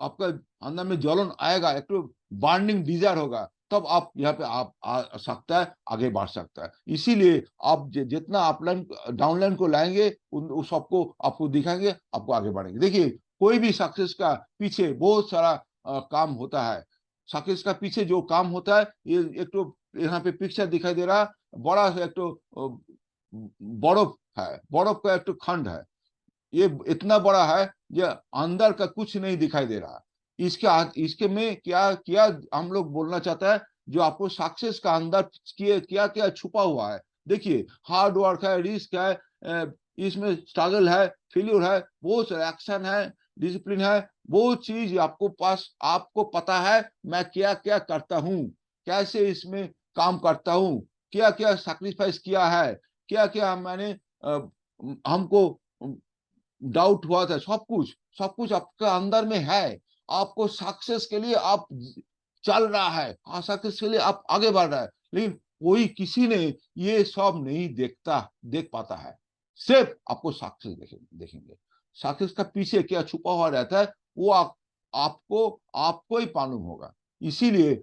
आपका अंदर में ज्वलन आएगा, एक तो बर्निंग डिजायर होगा, तब आप यहाँ पे आप आ सकता है, आगे बढ़ सकता है। इसीलिए आप जितना अपलाइन डाउनलाइन को लाएंगे, उन सबको आपको दिखाएंगे, आपको आगे बढ़ेंगे। देखिए, कोई भी सक्सेस का पीछे बहुत सारा काम होता है। सक्सेस का पीछे जो काम होता है, ये एक तो यहाँ पे पिक्चर दिखाई दे रहा, बड़ा सा एक तो बर्फ है, बर्फ का एक तो खंड है, ये इतना बड़ा है, ये अंदर का कुछ नहीं दिखाई दे रहा। इसके में क्या क्या हम लोग बोलना चाहता है, जो आपको सक्सेस का अंदर क्या क्या छुपा हुआ है। देखिए, हार्ड वर्क है, रिस्क है, इसमें स्ट्रगल है, फेल्यूर है, बहुत सारे एक्शन है, डिसिप्लिन है, बहुत चीज आपको पता है, मैं क्या क्या करता हूँ, कैसे इसमें काम करता हूँ, क्या क्या सैक्रिफाइस किया है, क्या क्या मैंने हमको डाउट हुआ था, सब कुछ आपके अंदर में है। आपको सक्सेस के लिए आप चल रहा है, सक्सेस के लिए आप आगे बढ़ रहा है, लेकिन कोई किसी ने ये सब नहीं देख पाता है। सिर्फ आपको सक्सेस देखेंगे। सक्सेस का पीछे क्या छुपा हुआ रहता है वो आपको ही मालूम होगा। इसीलिए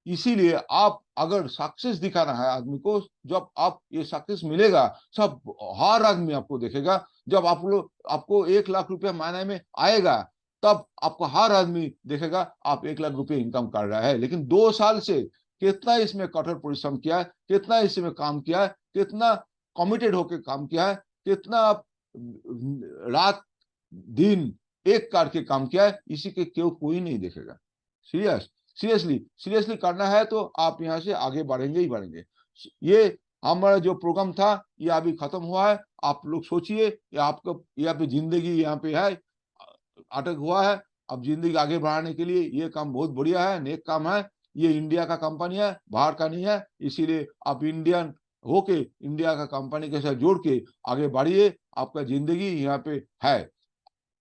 इसीलिए आप अगर सक्सेस दिखाना है आदमी को, जब आप ये सक्सेस मिलेगा, सब हर आदमी आपको देखेगा। जब आपको 1 लाख रुपया महीने में आएगा, तब आपको हर आदमी देखेगा आप 1 लाख रुपये इनकम कर रहा है। लेकिन 2 साल से कितना इसमें कठोर परिश्रम किया है, कितना इसमें काम किया है, कितना कमिटेड होकर काम किया है, कितना आप रात दिन एक करके काम किया है, इसी के कोई नहीं देखेगा। सीरियसली करना है तो आप यहाँ से आगे बढ़ेंगे ही बढ़ेंगे। ये हमारा जो प्रोग्राम था ये अभी खत्म हुआ है। आप लोग सोचिए, ये आपका यहाँ पे जिंदगी यहाँ पे है, अटक हुआ है। अब जिंदगी आगे बढ़ाने के लिए ये काम बहुत बढ़िया है, नेक काम है। ये इंडिया का कंपनी है, बाहर का नहीं है। इसीलिए आप इंडियन होके इंडिया का कंपनी के साथ जोड़ के आगे बढ़िए। आपका जिंदगी यहाँ पे है।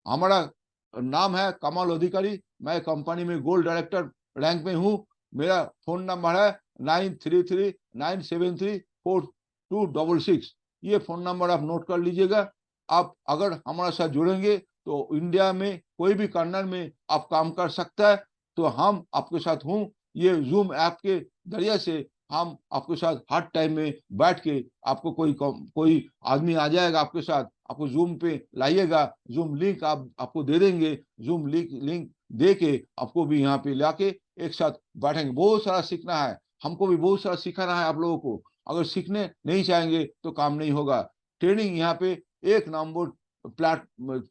हमारा नाम है कमल अधिकारी। मैं कंपनी में गोल्ड डायरेक्टर रैंक में हूँ। मेरा फोन नंबर है 9339734266। ये फोन नंबर आप नोट कर लीजिएगा। आप अगर हमारे साथ जुड़ेंगे तो इंडिया में कोई भी कॉर्नर में आप काम कर सकता है। तो हम आपके साथ हूँ। ये जूम ऐप के जरिए से हम आपके साथ हर टाइम में बैठ के, आपको कोई आदमी आ जाएगा आपके साथ, आपको जूम पे लाइएगा, जूम लिंक आपको दे देंगे। जूम लिंक दे के आपको भी यहाँ पे लाके एक साथ बैठेंगे। बहुत सारा सीखना है, हमको भी बहुत सारा सिखाना है आप लोगों को। अगर सीखने नहीं चाहेंगे तो काम नहीं होगा। ट्रेनिंग यहाँ पे एक नंबर प्लेट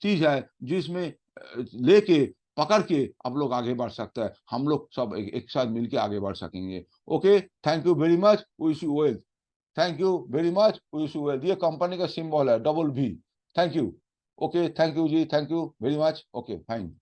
चीज है, जिसमें लेके पकड़ के आप लोग आगे बढ़ सकते हैं। हम लोग सब एक साथ मिलके आगे बढ़ सकेंगे। Okay, thank you very much, wish you well. Thank you very much, wish you well. ये कंपनी का सिंबल है, डबल भी। Thank you. Okay, thank you ji, thank you very much. Okay, fine.